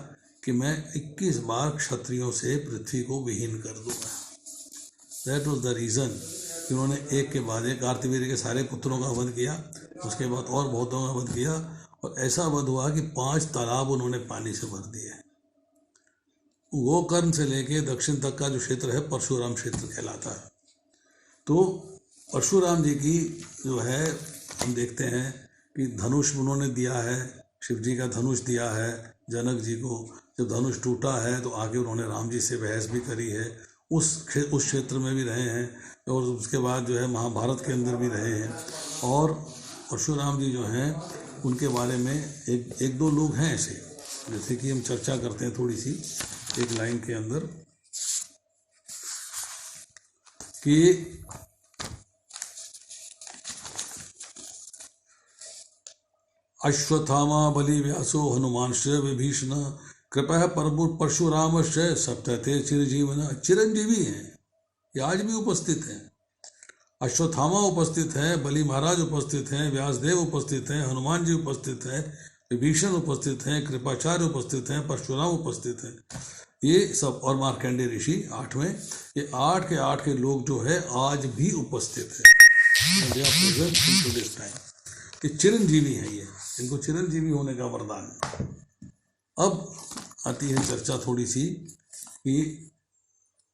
कि मैं 21 बार क्षत्रियों से पृथ्वी को विहीन कर दूंगा। दैट वॉज द रीज़न कि उन्होंने एक के बाद एक कार्तवीर्य के सारे पुत्रों का वध किया, उसके बाद और बहुतों का वध किया, और ऐसा वध हुआ कि 5 तालाब उन्होंने पानी से भर दिए। गोकर्ण से लेके दक्षिण तक का जो क्षेत्र है परशुराम क्षेत्र कहलाता है। तो परशुराम जी की जो है हम देखते हैं कि धनुष उन्होंने दिया है, शिव जी का धनुष दिया है जनक जी को। जब धनुष टूटा है तो आगे उन्होंने राम जी से बहस भी करी है, उस क्षेत्र में भी रहे हैं, और उसके बाद जो है महाभारत के अंदर भी रहे हैं। और परशुराम जी जो हैं उनके बारे में एक दो लोग हैं ऐसे, जैसे कि हम चर्चा करते हैं थोड़ी सी एक लाइन के अंदर कि अश्वत्थामा बलि व्यासो हनुमांश्च विभीषण कृपया परशुरामश्च सप्तते चिरजीवन। चिरंजीवी हैं, ये आज भी उपस्थित हैं। अश्वत्थामा उपस्थित हैं, बलि महाराज उपस्थित हैं, व्यासदेव उपस्थित हैं, हनुमान जी उपस्थित हैं, विभीषण उपस्थित हैं, कृपाचार्य उपस्थित हैं, परशुराम उपस्थित हैं, ये सब, और मार्कंडेय ऋषि 8वें, ये 8 के 8 के लोग जो है आज भी उपस्थित हैं। ये चिरंजीवी हैं, ये इनको चिरंजीवी होने का वरदान है। अब आती है चर्चा थोड़ी सी कि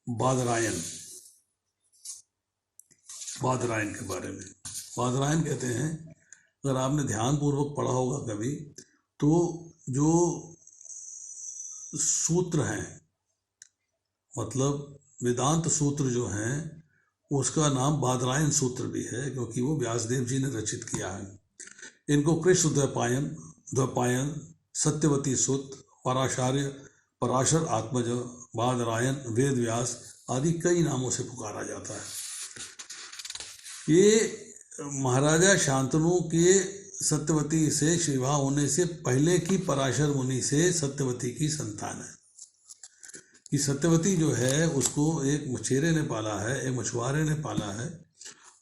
बादरायन के बारे में। बादरायन कहते हैं, अगर आपने ध्यानपूर्वक पढ़ा होगा कभी, तो जो सूत्र हैं, मतलब वेदांत सूत्र जो हैं, उसका नाम बादरायन सूत्र भी है, क्योंकि वो व्यासदेव जी ने रचित किया है। इनको कृष्ण द्वैपायन, सत्यवती सुत, पराशर आत्मज, बादरायन, वेद व्यास आदि कई नामों से पुकारा जाता है। ये महाराजा शांतनु के सत्यवती से विवाह होने से पहले की पराशर मुनि से सत्यवती की संतान है। कि सत्यवती जो है उसको एक मछेरे ने पाला है, एक मछुआरे ने पाला है,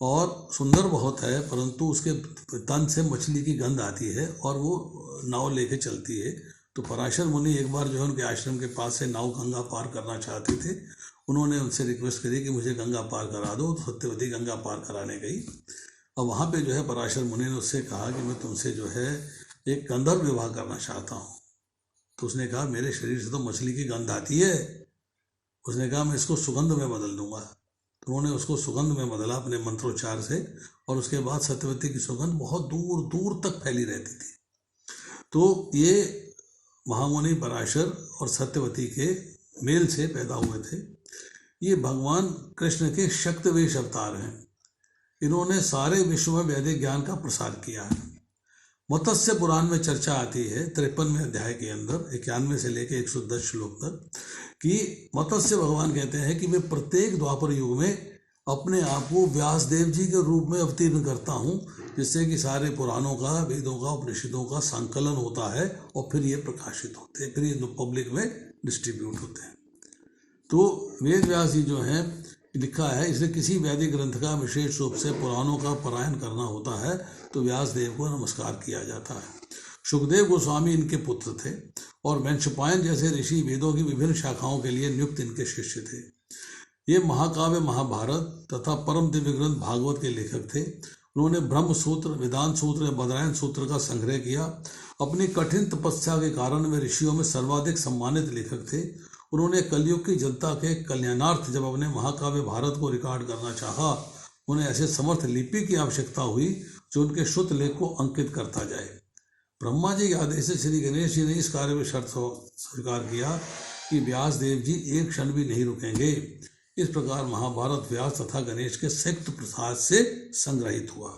और सुंदर बहुत है, परंतु उसके तन से मछली की गंध आती है और वो नाव लेके चलती है। तो पराशर मुनि एक बार जो है उनके आश्रम के पास से नाव गंगा पार करना चाहते थे। उन्होंने उनसे रिक्वेस्ट करी कि मुझे गंगा पार करा दो। तो सत्यवती गंगा पार कराने गई और वहाँ पे जो है पराशर मुनि ने उससे कहा कि मैं तुमसे जो है एक गंधर्व विवाह करना चाहता हूँ। तो उसने कहा मेरे शरीर से तो मछली की गंध आती है। उसने कहा मैं इसको सुगंध में बदल दूंगा। तो उन्होंने उसको सुगंध में बदला अपने मंत्रोच्चार से, और उसके बाद सत्यवती की सुगंध बहुत दूर दूर तक फैली रहती थी। तो ये महामुनि पराशर और सत्यवती के मेल से पैदा हुए थे। ये भगवान कृष्ण के शक्तिवेश अवतार हैं। इन्होंने सारे विश्व में वैदिक ज्ञान का प्रसार किया है। मत्स्य पुराण में चर्चा आती है 53वें अध्याय के अंदर 91 से लेकर 110 श्लोक तक, कि मत्स्य भगवान कहते हैं कि मैं प्रत्येक द्वापर युग में अपने आप को व्यासदेव जी के रूप में अवतीर्ण करता हूँ, जिससे कि सारे पुराणों का, वेदों का, उपनिषदों का संकलन होता है और फिर ये प्रकाशित होते हैं, फिर ये पब्लिक में डिस्ट्रीब्यूट होते हैं। तो वेद व्यास जी जो हैं लिखा है, इसलिए किसी वैदिक ग्रंथ का विशेष रूप से पुराणों का पारायण करना होता है तो व्यास देव को नमस्कार किया जाता है। सुखदेव गोस्वामी इनके पुत्र थे और वंशपायन जैसे ऋषि वेदों की विभिन्न शाखाओं के लिए नियुक्त इनके शिष्य थे। ये महाकाव्य महाभारत तथा परम दिव्य ग्रंथ भागवत के लेखक थे। उन्होंने ब्रह्म सूत्र, वेदांत सूत्र या बदरायन सूत्र का संग्रह किया। अपनी कठिन तपस्या के कारण वे ऋषियों में सर्वाधिक सम्मानित लेखक थे। उन्होंने कलयुग की जनता के कल्याणार्थ जब अपने महाकाव्य भारत को रिकॉर्ड करना चाहा, उन्हें ऐसे समर्थ लिपि की आवश्यकता हुई जो उनके शुद्ध लेख को अंकित करता जाए। ब्रह्मा जी के आदेश से श्री गणेश जी ने इस कार्य में शर्त स्वीकार किया कि व्यास देव जी एक क्षण भी नहीं रुकेंगे। इस प्रकार महाभारत व्यास तथा गणेश के संयुक्त प्रसाद से संग्रहित हुआ।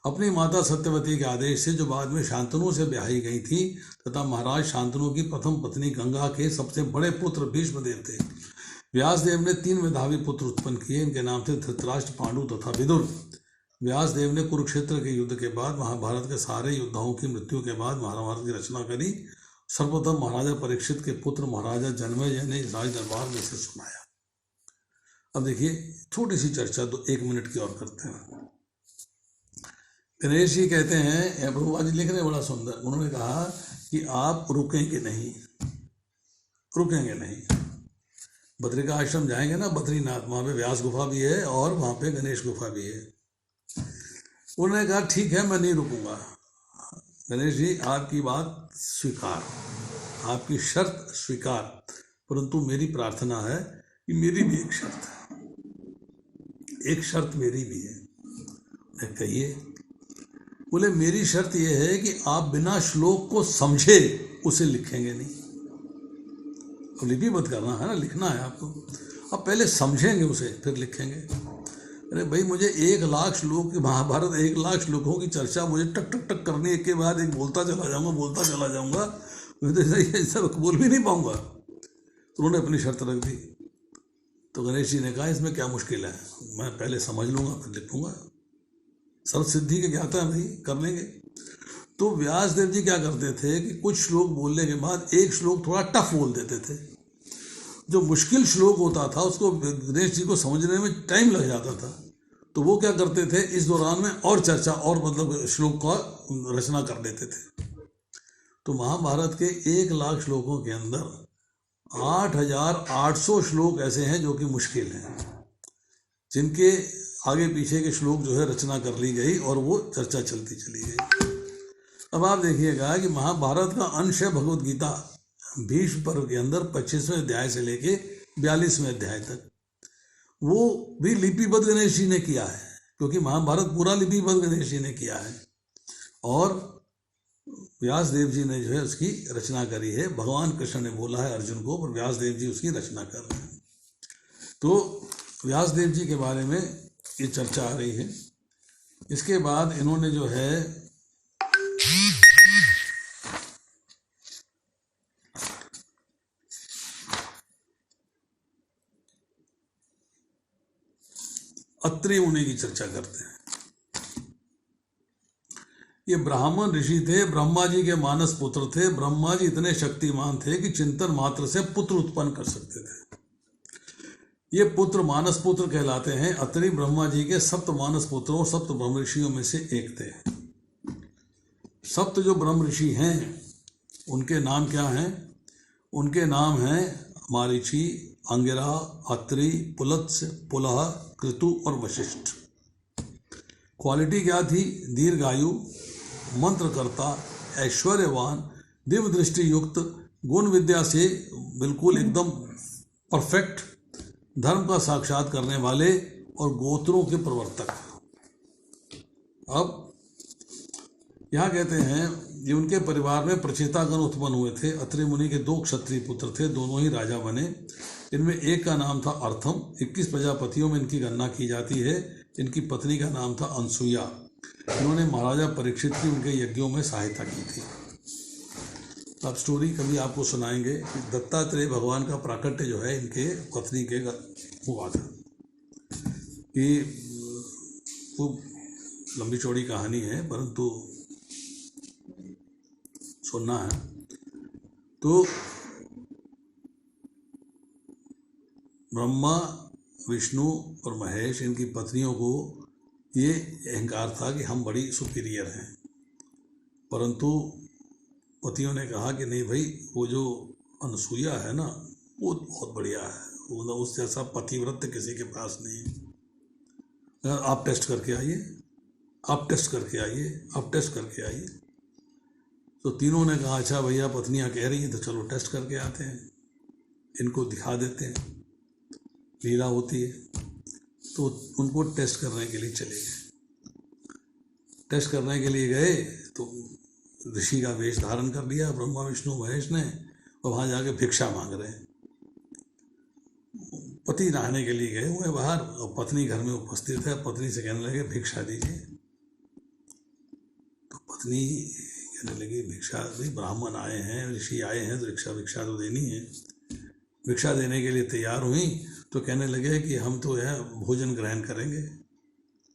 अपनी माता सत्यवती के आदेश से, जो बाद में शांतनु से ब्याही गई थी, तथा महाराज शांतनु की प्रथम पत्नी गंगा के सबसे बड़े पुत्र भीष्मदेव थे, व्यासदेव ने 3 मेधावी पुत्र उत्पन्न किए। इनके नाम थे धृतराष्ट्र, पांडु तथा विदुर। व्यासदेव ने कुरुक्षेत्र के युद्ध के बाद महाभारत के सारे योद्धाओं की मृत्यु के बाद महाभारत की रचना करी। सर्वप्रथम महाराजा परीक्षित के पुत्र महाराजा जन्मेजय ने राज दरबार में से सुनाया। अब देखिए छोटी सी चर्चा, तो 1 मिनट की और करते हैं। गणेश जी कहते हैं, प्रभुपा जी लिख रहे हैं बड़ा सुंदर, उन्होंने कहा कि आप रुकेंगे नहीं, रुकेंगे नहीं। बद्रिका आश्रम जाएंगे ना, बद्रीनाथ, वहाँ पे व्यास गुफा भी है और वहाँ पे गणेश गुफा भी है। उन्होंने कहा ठीक है, मैं नहीं रुकूंगा। गणेश जी आपकी बात स्वीकार, आपकी शर्त स्वीकार, परंतु मेरी प्रार्थना है कि मेरी भी एक शर्त है, एक शर्त मेरी भी है। कहिए। बोले मेरी शर्त यह है कि आप बिना श्लोक को समझे उसे लिखेंगे नहीं। तो लिपिबद्ध करना है ना, लिखना है आपको। आप पहले समझेंगे उसे, फिर लिखेंगे। अरे भाई, मुझे 1 लाख श्लोक की महाभारत, 1 लाख श्लोकों की चर्चा मुझे टक टक टक करनी, एक के बाद एक बोलता चला जाऊंगा, मैं तो ऐसा बोल भी नहीं पाऊंगा। तो उन्होंने अपनी शर्त रख दी। तो गणेश जी ने कहा इसमें क्या मुश्किल है, मैं पहले समझ लूंगा फिर लिखूंगा। सर्व सिद्धि के ज्ञाता है भाई, कर लेंगे। तो व्यासदेव जी क्या करते थे कि कुछ श्लोक बोलने के बाद एक श्लोक थोड़ा टफ बोल देते थे। जो मुश्किल श्लोक होता था उसको गणेश जी को समझने में टाइम लग जाता था। तो वो क्या करते थे, इस दौरान में और चर्चा और मतलब श्लोक का रचना कर देते थे। तो महाभारत के 1 लाख श्लोकों के अंदर 8800 श्लोक ऐसे हैं जो कि मुश्किल हैं, जिनके आगे पीछे के श्लोक जो है रचना कर ली गई और वो चर्चा चलती चली गई। अब आप देखिएगा कि महाभारत का अंश है भगवद गीता, भीष्म पर्व के अंदर 25वें अध्याय से लेके 42वें अध्याय तक। वो भी लिपिबद्ध गणेश जी ने किया है, क्योंकि महाभारत पूरा लिपिबद्ध गणेश जी ने किया है और व्यास देव जी ने जो है उसकी रचना करी है। भगवान कृष्ण ने बोला है अर्जुन को, पर व्यास देव जी उसकी रचना कर रहे हैं। तो व्यास देव जी के बारे में ये चर्चा आ रही है। इसके बाद इन्होंने जो है अत्रि मुनि की चर्चा करते हैं। ये ब्राह्मण ऋषि थे, ब्रह्मा जी के मानस पुत्र थे। ब्रह्मा जी इतने शक्तिमान थे कि चिंतन मात्र से पुत्र उत्पन्न कर सकते थे। ये पुत्र मानस पुत्र कहलाते हैं। अत्रि ब्रह्मा जी के सप्त मानस पुत्रों, सप्त ब्रह्म ऋषियों में से एक थे। सप्त जो ब्रह्म ऋषि हैं उनके नाम क्या हैं? उनके नाम हैं मारीचि, अंगिरा, अत्रि, पुलत्स्य, पुलह, कृतु और वशिष्ठ। क्वालिटी क्या थी? दीर्घायु, मंत्रकर्ता, ऐश्वर्यवान, दिव्य दृष्टि युक्त, गुण विद्या से बिल्कुल एकदम परफेक्ट, धर्म का साक्षात करने वाले और गोत्रों के प्रवर्तक। अब यहाँ कहते हैं ये उनके परिवार में प्रचेतागण उत्पन्न हुए थे। अत्रि मुनि के 2 क्षत्रिय पुत्र थे, दोनों ही राजा बने। इनमें एक का नाम था अर्थम। 21 प्रजापतियों में इनकी गणना की जाती है। इनकी पत्नी का नाम था अनसुया। इन्होंने महाराजा परीक्षित की उनके यज्ञों में सहायता की थी। अब स्टोरी कभी आपको सुनाएंगे कि दत्तात्रेय भगवान का प्राकट्य जो है इनके पत्नी के हुआ था। कि खूब लंबी चौड़ी कहानी है, परंतु सुनना है। तो ब्रह्मा, विष्णु और महेश, इनकी पत्नियों को ये अहंकार था कि हम बड़ी सुपीरियर हैं। परंतु पतियों ने कहा कि नहीं भाई, वो जो अनसुईया है ना, वो बहुत बढ़िया है, वो उस जैसा पतिव्रत किसी के पास नहीं है। आप टेस्ट करके आइए, आप टेस्ट करके आइए, आप टेस्ट करके आइए। तो तीनों ने कहा अच्छा भैया, पत्नियां कह रही हैं तो चलो टेस्ट करके आते हैं, इनको दिखा देते हैं, लीला होती है। तो उनको टेस्ट करने के लिए चले गए। टेस्ट करने के लिए गए तो ऋषि का वेश धारण कर लिया ब्रह्मा विष्णु महेश ने, और वहाँ जाके भिक्षा मांग रहे हैं। पति नहाने के लिए गए हुए बाहर और पत्नी घर में उपस्थित है। पत्नी से कहने लगे भिक्षा दीजिए। तो पत्नी कहने लगी भिक्षा, भाई ब्राह्मण आए हैं, ऋषि आए हैं तो भिक्षा तो देनी है। भिक्षा देने के लिए तैयार हुई तो कहने लगे कि हम तो यह भोजन ग्रहण करेंगे।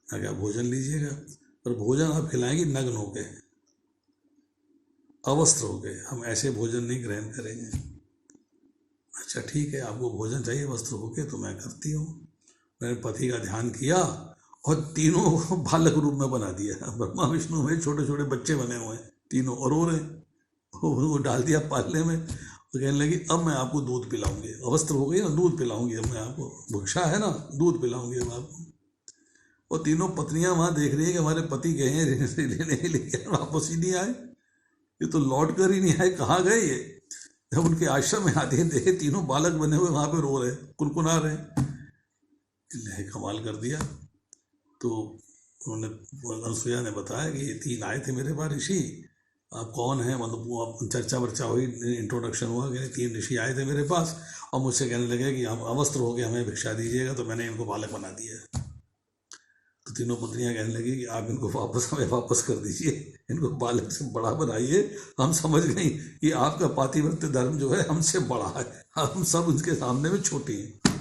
क्या भोजन लीजिएगा, पर भोजन आप खिलाएंगी नग्न होके, अवस्त्र होके, हम ऐसे भोजन नहीं ग्रहण करेंगे। अच्छा ठीक है, आपको भोजन चाहिए वस्त्र होके तो मैं करती हूँ। मैंने पति का ध्यान किया और तीनों बालक रूप में बना दिया। ब्रह्मा विष्णु में छोटे छोटे बच्चे बने हुए हैं तीनों, और रो रहे। वो डाल दिया पालने में। तो कहने लगी अब मैं आपको दूध पिलाऊंगी, अवस्त्र हो गई ना, दूध पिलाऊंगी अब मैं आपको, भिक्षा है ना, दूध पिलाऊंगी अब आपको। और तीनों पत्नियां वहां देख रही है कि हमारे पति गए हैं लेने के लिए, वापस ही नहीं आए, ये तो लौट कर ही नहीं आए, कहाँ गए ये। जब उनके आश्रम में आते हैं देखे तीनों बालक बने हुए वहां पे रो रहे, कुनकुना रहे। कमाल कर दिया। तो उन्होंने, अनसुईया ने बताया कि ये 3 आए थे मेरे पास ऋषि। आप कौन हैं, मतलब चर्चा वर्चा हुई, इंट्रोडक्शन हुआ कि 3 ऋषि आए थे मेरे पास और मुझसे कहने लगे कि हम अवस्त्र हो गए, हमें भिक्षा दीजिएगा। तो मैंने इनको बालक बना दिया। तो तीनों पत्नियां कहने लगी कि आप इनको हमें वापस कर दीजिए, इनको बालक से बड़ा बनाइए। हम समझ गई कि आपका पातिव्रत्य धर्म जो है हमसे बड़ा है, हम सब उनके सामने में छोटी हैं।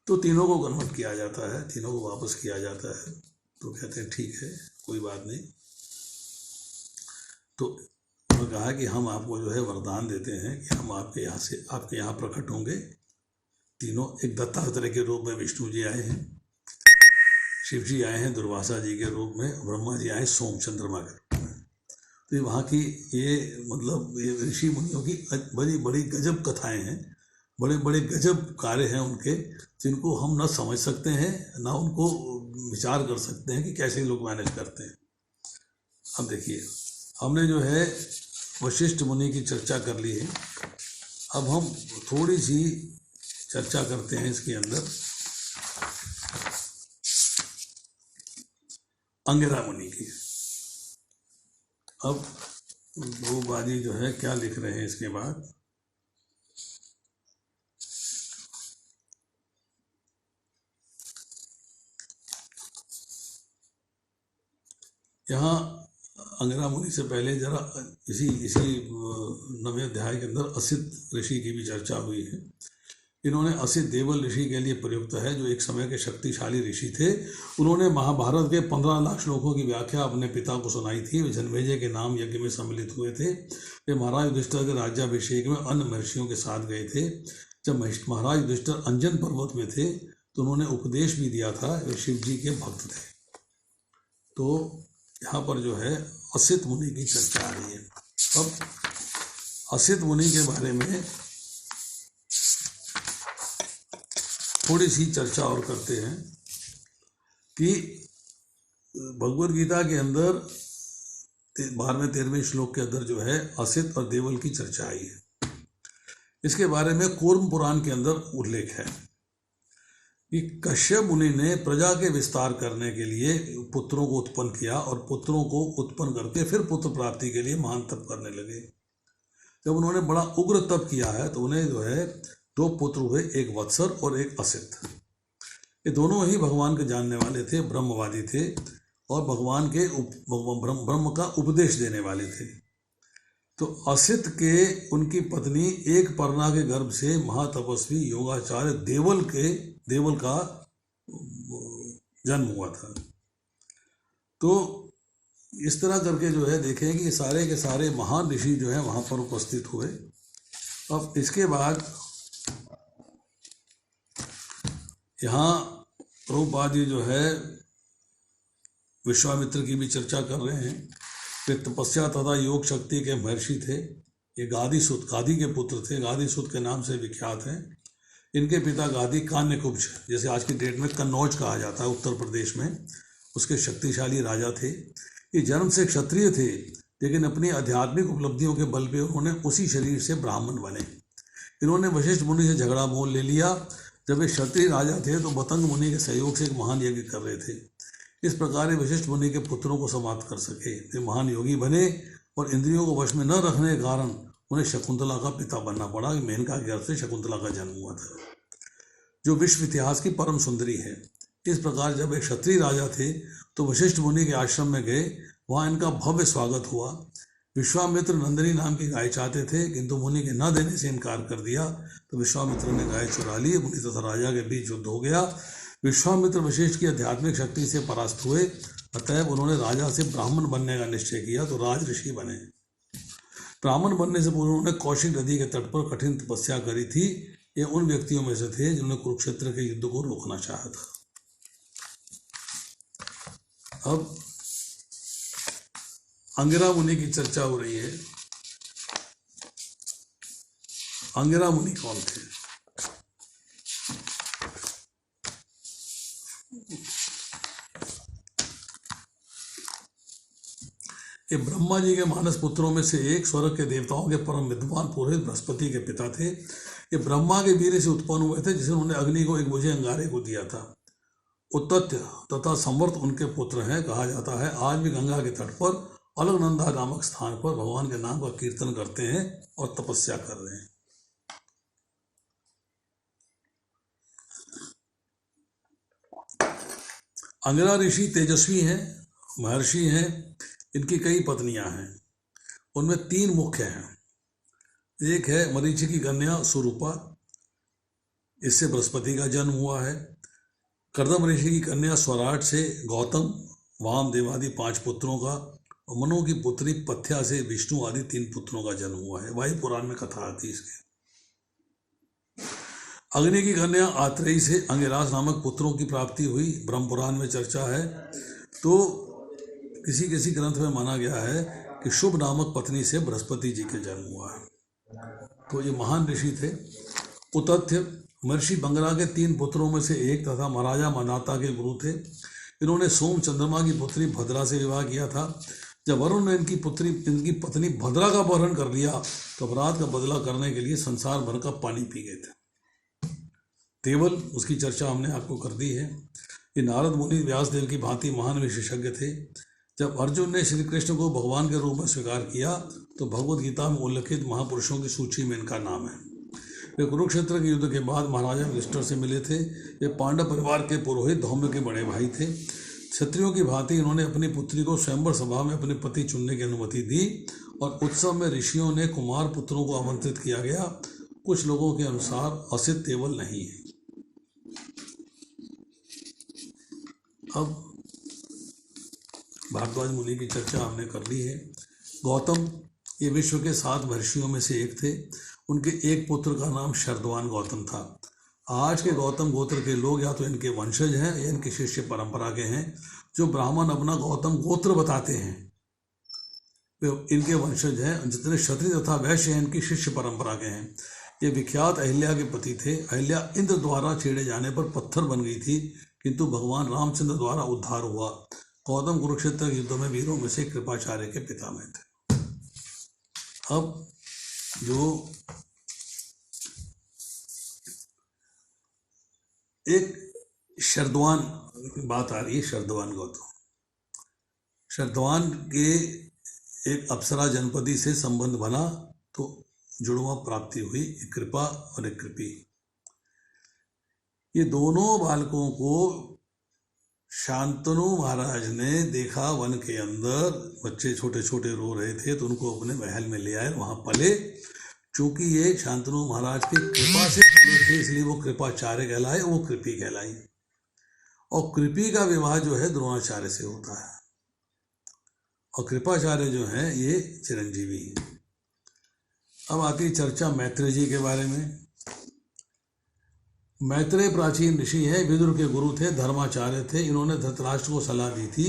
तो तीनों को कन्वर्ट किया जाता है, तीनों को वापस किया जाता है। तो कहते हैं ठीक है, कोई बात नहीं। तो उन्होंने कहा कि हम आपको जो है वरदान देते हैं कि हम आपके यहाँ प्रकट होंगे। तीनों, एक दत्तात्रेय के रूप में विष्णु जी आए हैं, शिव जी आए हैं दुर्वासा जी के रूप में, ब्रह्मा जी आए सोम चंद्रमा के रूप में। तो वहाँ की ये मतलब ये ऋषि मुनियों की बड़ी बड़ी गजब कथाएं हैं, बड़े बड़े गजब कार्य हैं उनके, जिनको हम ना समझ सकते हैं ना उनको विचार कर सकते हैं कि कैसे लोग मैनेज करते हैं। अब देखिए, हमने जो है वशिष्ठ मुनि की चर्चा कर ली है। अब हम थोड़ी सी चर्चा करते हैं इसके अंदर अंगिरा मुनि की। अब दो बाजी जो है क्या लिख रहे हैं इसके बाद, यहाँ अंगिरा मुनि से पहले जरा इसी 9वें अध्याय के अंदर असित ऋषि की भी चर्चा हुई है। इन्होंने असित देवल ऋषि के लिए प्रयुक्त है, जो एक समय के शक्तिशाली ऋषि थे। उन्होंने महाभारत के 15 लाख श्लोकों की व्याख्या अपने पिता को सुनाई थी। वे जन्मेजय के नाम यज्ञ में सम्मिलित हुए थे। वे महाराज युधिष्ठिर के राज्याभिषेक में अन्य महर्षियों के साथ गए थे। जब महाराज युधिष्ठिर अंजन पर्वत में थे तो उन्होंने उपदेश भी दिया था। वे शिव जी के भक्त थे। तो यहाँ पर जो है असित मुनि की चर्चा आ रही है। अब असित मुनि के बारे में थोड़ी सी चर्चा और करते हैं कि भगवद गीता के अंदर 12वें 13वें श्लोक के अंदर जो है असित और देवल की चर्चा आई है। इसके बारे में कूर्म पुराण के अंदर उल्लेख है कि कश्यप मुनि ने प्रजा के विस्तार करने के लिए पुत्रों को उत्पन्न किया और पुत्रों को उत्पन्न करके फिर पुत्र प्राप्ति के लिए महान तप करने लगे। जब उन्होंने बड़ा उग्र तप किया है तो उन्हें जो है 2 पुत्र हुए, एक वत्सर और एक असित। ये दोनों ही भगवान के जानने वाले थे, ब्रह्मवादी थे और भगवान के ब्रह्म का उपदेश देने वाले थे। तो असित के उनकी पत्नी एक पर्णा के गर्भ से महातपस्वी योगाचार्य देवल का जन्म हुआ था। तो इस तरह करके जो है देखें कि सारे के सारे महान ऋषि जो है वहाँ पर उपस्थित हुए। अब इसके बाद यहाँ प्रभुपाद जी जो है विश्वामित्र की भी चर्चा कर रहे हैं। वे तपस्या तथा योग शक्ति के महर्षि थे। ये गादी के पुत्र थे, गादीसुत के नाम से विख्यात हैं। इनके पिता गादी कान्यकुब्ज, जैसे आज की डेट में कन्नौज कहा जाता है उत्तर प्रदेश में, उसके शक्तिशाली राजा थे। ये जन्म से क्षत्रिय थे, लेकिन अपनी आध्यात्मिक उपलब्धियों के बल पे उन्होंने उसी शरीर से ब्राह्मण बने। इन्होंने वशिष्ठ मुनि से झगड़ा मोल ले लिया। जब वे क्षत्रिय राजा थे तो बतंग मुनि के सहयोग से एक महान यज्ञ कर रहे थे। इस प्रकार वशिष्ठ मुनि के पुत्रों को समाप्त कर सके। वे महान योगी बने और इंद्रियों को वश में न रखने के कारण उन्हें शकुंतला का पिता बनना पड़ा। मेनका के गर्भ से शकुंतला का जन्म हुआ था, जो विश्व इतिहास की परम सुंदरी है। इस प्रकार जब एक क्षत्रिय राजा थे तो वशिष्ठ मुनि के आश्रम में गए। वहाँ इनका भव्य स्वागत हुआ। विश्वामित्र नंदिनी नाम की गाय चाहते थे, किंतु मुनि के न देने से इनकार कर दिया। तो विश्वामित्र ने गाय चुरा ली। मुनि तथा राजा के बीच युद्ध हो गया। विश्वामित्र वशिष्ठ की आध्यात्मिक शक्ति से परास्त हुए। अतएव उन्होंने राजा से ब्राह्मण बनने का निश्चय किया तो राज ऋषि बने। ब्राह्मण बनने से पूर्व उन्होंने कौशिक नदी के तट पर कठिन तपस्या करी थी। ये उन व्यक्तियों में से थे जिन्होंने कुरुक्षेत्र के युद्ध को रोकना चाहा था। अब अंगिरा मुनि की चर्चा हो रही है। अंगिरा मुनि कौन थे? ये ब्रह्मा जी के मानस पुत्रों में से एक, स्वर्ग के देवताओं के परम विद्वान पुरोहित बृहस्पति के पिता थे। ये ब्रह्मा के वीर्य से उत्पन्न हुए थे, जिसे उन्होंने अग्नि को एक बुझे अंगारे को दिया था। उत्तत्य तथा संवर्त उनके पुत्र हैं। कहा जाता है आज भी गंगा के तट पर अलकनंदा नामक स्थान पर भगवान के नाम का कीर्तन करते हैं और तपस्या कर रहे हैं। अंगिरा ऋषि तेजस्वी हैं, महर्षि हैं। इनकी कई पत्नियां हैं, उनमें 3 मुख्य हैं। एक है मरीचि की कन्या सुरूपा, इससे बृहस्पति का जन्म हुआ है। कर्दम ऋषि की कन्या स्वराट से गौतम, वामदेव आदि 5 पुत्रों का, और मनु की पुत्री पथ्या से विष्णु आदि 3 पुत्रों का जन्म हुआ है। वायु पुराण में कथा आती है इसके। अग्नि की कन्या आत्रेयी से अंगिरास नामक पुत्रों की प्राप्ति हुई, ब्रह्म पुराण में चर्चा है। तो किसी किसी ग्रंथ में माना गया है कि शुभ नामक पत्नी से बृहस्पति जी के जन्म हुआ है। तो ये महान ऋषि थे। उतथ्य महर्षि बंगरा के 3 पुत्रों में से एक तथा महाराजा मनाता के गुरु थे। इन्होंने सोम चंद्रमा की पुत्री भद्रा से विवाह किया था। जब वरुण ने इनकी पत्नी भद्रा का अपहरण कर लिया तो अपराध का बदला करने के लिए संसार भर का पानी पी गए थे। देवल, उसकी चर्चा हमने आपको कर दी है। ये नारद मुनि व्यासदेव की भांति महान विशेषज्ञ थे। जब अर्जुन ने श्री कृष्ण को भगवान के रूप में स्वीकार किया तो भगवद गीता में उल्लिखित महापुरुषों की सूची में इनका नाम है। वे कुरुक्षेत्र के युद्ध के बाद महाराजा युधिष्ठिर से मिले थे। वे पांडव परिवार के पुरोहित धौम्य के बड़े भाई थे। क्षत्रियों की भांति इन्होंने अपनी पुत्री को स्वयंवर सभा में अपने पति चुनने की अनुमति दी और उत्सव में ऋषियों ने कुमार पुत्रों को आमंत्रित किया गया कुछ लोगों के अनुसार असित केवल नहीं है। अब भारद्वाज मुनि की चर्चा हमने कर ली है। गौतम ये विश्व के 7 महर्षियों में से एक थे। उनके एक पुत्र का नाम शरद्वान गौतम था। आज के गौतम गोत्र के लोग या तो इनके वंशज हैं या इनके शिष्य परंपरा के हैं। जो ब्राह्मण अपना गौतम गोत्र बताते हैं वे इनके वंशज हैं। जितने क्षत्रिय तथा वैश्य हैं इनकी शिष्य परंपरा के हैं। ये विख्यात अहिल्या के पति थे। अहिल्या इंद्र द्वारा छेड़े जाने पर पत्थर बन गई थी, किंतु भगवान रामचंद्र द्वारा उद्धार हुआ। गौतम कुरुक्षेत्र युद्ध में वीरों में से कृपाचार्य के पिता में थे। अब जो एक शरद्वान बात आ रही है, शरद्वान गौतम, शरद्वान के एक अप्सरा जनपदी से संबंध बना तो जुड़वा प्राप्ति हुई, एक कृपा और एक कृपी। ये दोनों बालकों को शांतनु महाराज ने देखा वन के अंदर, बच्चे छोटे छोटे रो रहे थे तो उनको अपने महल में ले आए, वहां पले। चूंकि ये शांतनु महाराज की कृपा से पले थे इसलिए वो कृपाचार्य कहलाए, वो कृपी कहलाई। और कृपी का विवाह जो है द्रोणाचार्य से होता है और कृपाचार्य जो है ये चिरंजीवी है। अब आती चर्चा मैत्रेय जी के बारे में। मैत्रेय प्राचीन ऋषि हैं, विदुर के गुरु थे, धर्माचार्य थे। इन्होंने धृतराष्ट्र को सलाह दी थी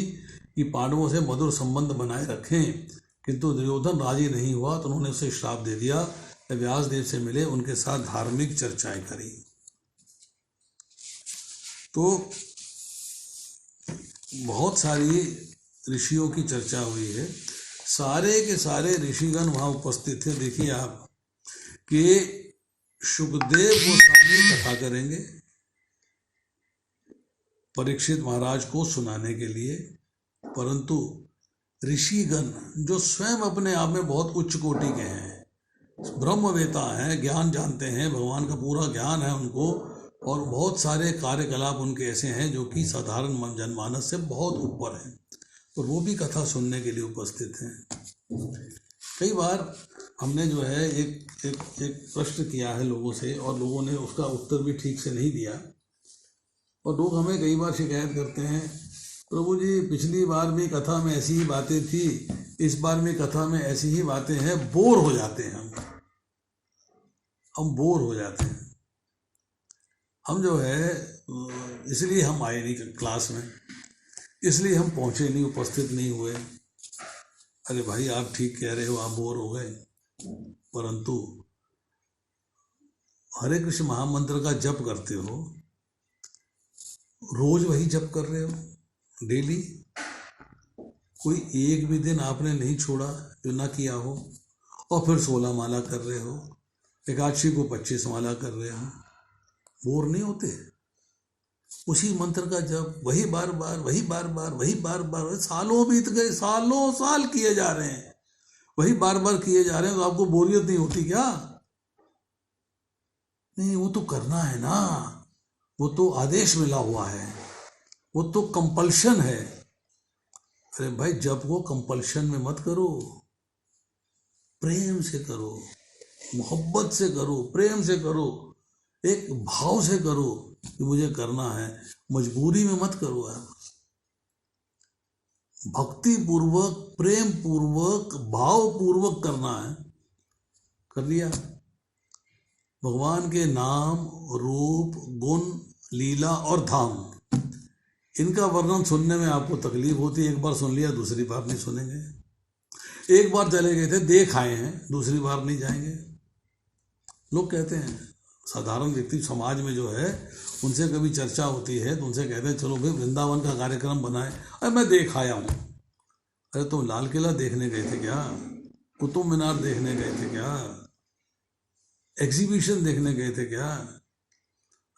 कि पांडवों से मधुर संबंध बनाए रखें, किंतु दुर्योधन राजी नहीं हुआ तो उन्होंने उसे श्राप दे दिया। व्यासदेव से मिले, उनके साथ धार्मिक चर्चाएं करी। तो बहुत सारी ऋषियों की चर्चा हुई है। सारे के सारे ऋषिगण वहां उपस्थित थे। देखिए आप कि सुखदेव गोस्वामी कथा करेंगे परीक्षित महाराज को सुनाने के लिए, परंतु ऋषिगण जो स्वयं अपने आप में बहुत उच्च कोटि के हैं, ब्रह्मवेता हैं, ज्ञान जानते हैं, भगवान का पूरा ज्ञान है उनको, और बहुत सारे कार्यकलाप उनके ऐसे हैं जो कि साधारण जनमानस से बहुत ऊपर हैं, और वो भी कथा सुनने के लिए उपस्थित हैं। कई बार हमने जो है एक प्रश्न किया है लोगों से और लोगों ने उसका उत्तर भी ठीक से नहीं दिया, और लोग हमें कई बार शिकायत करते हैं, प्रभु जी पिछली बार भी कथा में ऐसी ही बातें थी, इस बार भी कथा में ऐसी ही बातें हैं, बोर हो जाते हैं हम बोर हो जाते हैं। हम जो है इसलिए हम आए नहीं क्लास में, इसलिए हम पहुंचे नहीं, उपस्थित नहीं हुए। अरे भाई आप ठीक कह रहे हो, आप बोर हो गए, परंतु हरे कृष्ण महामंत्र का जप करते हो, रोज वही जप कर रहे हो डेली, कोई एक भी दिन आपने नहीं छोड़ा जो ना किया हो, और फिर 16 माला कर रहे हो, एकादशी को 25 माला कर रहे हो, बोर नहीं होते? उसी मंत्र का जप वही बार बार सालों बीत गए, सालों साल किए जा रहे हैं, वही बार बार किए जा रहे हैं, तो आपको बोरियत नहीं होती क्या? नहीं, वो तो करना है ना, वो तो आदेश मिला हुआ है, वो तो कंपल्शन है। अरे भाई जप को कंपल्शन में मत करो, प्रेम से करो, मोहब्बत से करो, प्रेम से करो, एक भाव से करो कि मुझे करना है, मजबूरी में मत करो। आप भक्ति पूर्वक, प्रेम पूर्वक, भाव पूर्वक करना है, कर लिया। भगवान के नाम, रूप, गुण, लीला और धाम, इनका वर्णन सुनने में आपको तकलीफ होती है। एक बार सुन लिया, दूसरी बार नहीं सुनेंगे। एक बार चले गए थे, देख आए हैं, दूसरी बार नहीं जाएंगे। लोग कहते हैं, साधारण व्यक्ति समाज में जो है उनसे कभी चर्चा होती है तो उनसे कहते हैं चलो भाई वृंदावन का कार्यक्रम बनाए। अरे मैं देख आया हूँ। अरे तुम लाल किला देखने गए थे क्या? कुतुब मीनार देखने गए थे क्या? एग्जीबिशन देखने गए थे क्या?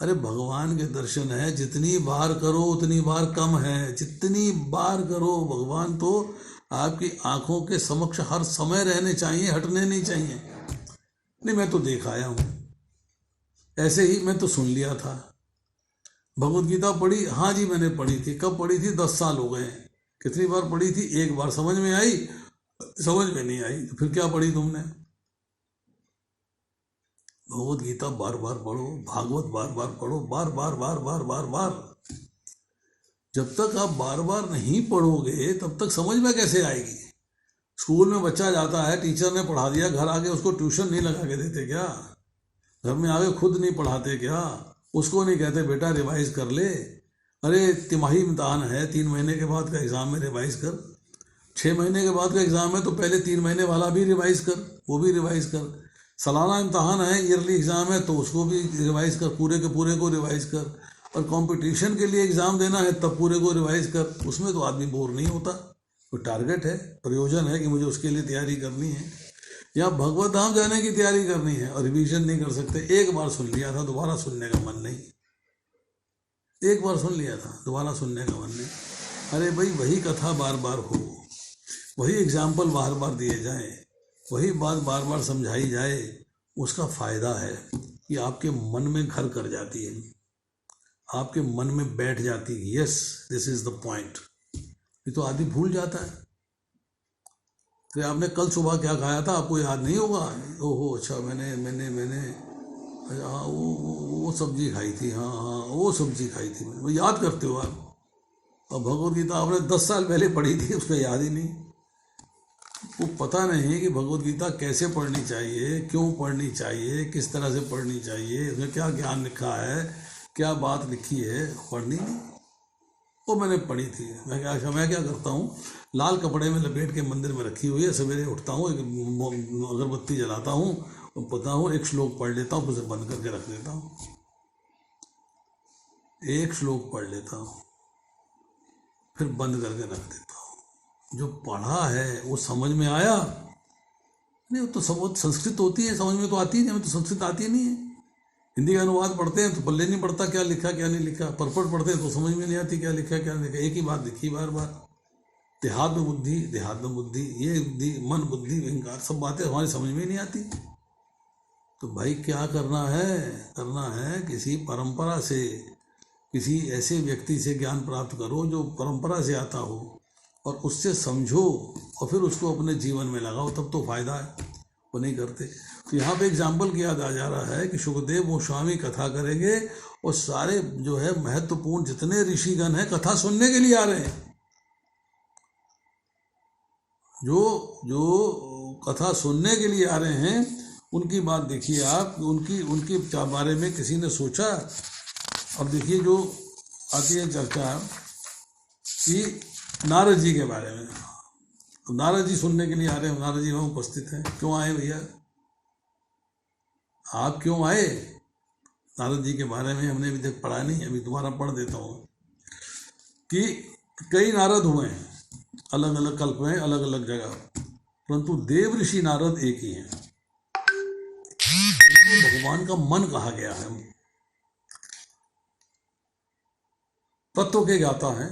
अरे भगवान के दर्शन है, जितनी बार करो उतनी बार कम है, जितनी बार करो। भगवान तो आपकी आंखों के समक्ष हर समय रहने चाहिए, हटने नहीं चाहिए। नहीं मैं तो देख आया हूँ, ऐसे ही मैं तो सुन लिया था। भगवत गीता पढ़ी? हाँ जी मैंने पढ़ी थी। कब पढ़ी थी? 10 साल हो गए। कितनी बार पढ़ी थी? एक बार। समझ में आई? समझ में नहीं आई तो फिर क्या पढ़ी तुमने? भगवत गीता बार बार पढ़ो, भागवत बार बार पढ़ो, बार बार बार बार बार बार। जब तक आप बार बार नहीं पढ़ोगे तब तक समझ में कैसे आएगी? स्कूल में बच्चा जाता है, टीचर ने पढ़ा दिया, घर आके उसको ट्यूशन नहीं लगा के देते क्या? घर में आके खुद नहीं पढ़ाते क्या? उसको नहीं कहते बेटा रिवाइज कर ले? अरे तिमाही इम्तहान है, 3 महीने के बाद का एग्ज़ाम में रिवाइज कर। 6 महीने के बाद का एग्ज़ाम है तो पहले 3 महीने वाला भी रिवाइज कर, वो भी रिवाइज कर। सालाना इम्तहान है, ईयरली एग्ज़ाम है तो उसको भी रिवाइज कर, पूरे के पूरे को रिवाइज कर। और कंपटीशन के लिए एग्ज़ाम देना है तब पूरे को रिवाइज कर। उसमें तो आदमी बोर नहीं होता। कोई टारगेट है, प्रयोजन है कि मुझे उसके लिए तैयारी करनी है, या भगवत धाम जाने की तैयारी करनी है, और रिवीजन नहीं कर सकते। एक बार सुन लिया था, दोबारा सुनने का मन नहीं। एक बार सुन लिया था, दोबारा सुनने का मन नहीं। अरे भाई, वही कथा बार बार हो, वही एग्जाम्पल बार बार दिए जाएं, वही बात बार बार समझाई जाए। उसका फ़ायदा है कि आपके मन में घर कर जाती है, आपके मन में बैठ जाती है। Yes, this is the point. ये तो आदमी भूल जाता है। अरे आपने कल सुबह क्या खाया था, आपको याद नहीं होगा? ओहो अच्छा, मैंने मैंने मैंने हाँ वो सब्जी खाई थी, हाँ हाँ वो सब्जी खाई थी, वो याद करते हो आप। और भगवत गीता आपने 10 साल पहले पढ़ी थी, उसका याद ही नहीं। वो पता नहीं कि भगवत गीता कैसे पढ़नी चाहिए, क्यों पढ़नी चाहिए, किस तरह से पढ़नी चाहिए, उसमें क्या ज्ञान लिखा है, क्या बात लिखी है, पढ़नी नहीं। वो मैंने पढ़ी थी। मैं क्या करता हूँ, लाल कपड़े में लपेट के मंदिर में रखी हुई है। सवेरे उठता हूँ, एक अगरबत्ती जलाता हूँ, पता हूँ एक श्लोक पढ़ लेता हूँ, उसे बंद करके रख देता हूँ। एक श्लोक पढ़ लेता हूँ, फिर बंद करके रख देता हूँ। जो पढ़ा है वो समझ में आया नहीं, वो तो सब संस्कृत होती है, समझ में तो आती है, हमें तो संस्कृत आती नहीं है। हिंदी का अनुवाद पढ़ते हैं तो पल्ले नहीं पड़ता क्या लिखा क्या नहीं लिखा। परपट पढ़ते हैं तो समझ में नहीं आती क्या लिखा क्या नहीं लिखा। एक ही बात लिखी बार बार। देहात्म बुद्धि, देहात्म बुद्धि, ये बुद्धि, मन बुद्धि, अहंकार, सब बातें हमारी समझ में नहीं आती। तो भाई क्या करना है? करना है किसी परंपरा से, किसी ऐसे व्यक्ति से ज्ञान प्राप्त करो जो परंपरा से आता हो, और उससे समझो और फिर उसको अपने जीवन में लगाओ, तब तो फायदा है। वो नहीं करते। तो यहाँ पे एग्जाम्पल किया जा रहा है कि सुखदेव गोस्वामी कथा करेंगे, और सारे जो है महत्वपूर्ण जितने ऋषिगण हैं कथा सुनने के लिए आ रहे हैं। जो कथा सुनने के लिए आ रहे हैं उनकी बात देखिए आप, उनकी बारे में किसी ने सोचा? अब देखिए जो आती है चर्चा कि नारद जी के बारे में। तो नारद जी सुनने के लिए आ रहे हैं, नारद जी वहाँ उपस्थित हैं। क्यों आए भैया, आप क्यों आए? नारद जी के बारे में हमने अभी तक पढ़ा नहीं, अभी दोबारा पढ़ देता हूँ कि कई नारद हुए हैं, अलग अलग कल्प में, अलग अलग जगह, परंतु देव ऋषि नारद एक ही हैं। भगवान का मन कहा गया है, तत्व के ज्ञाता हैं,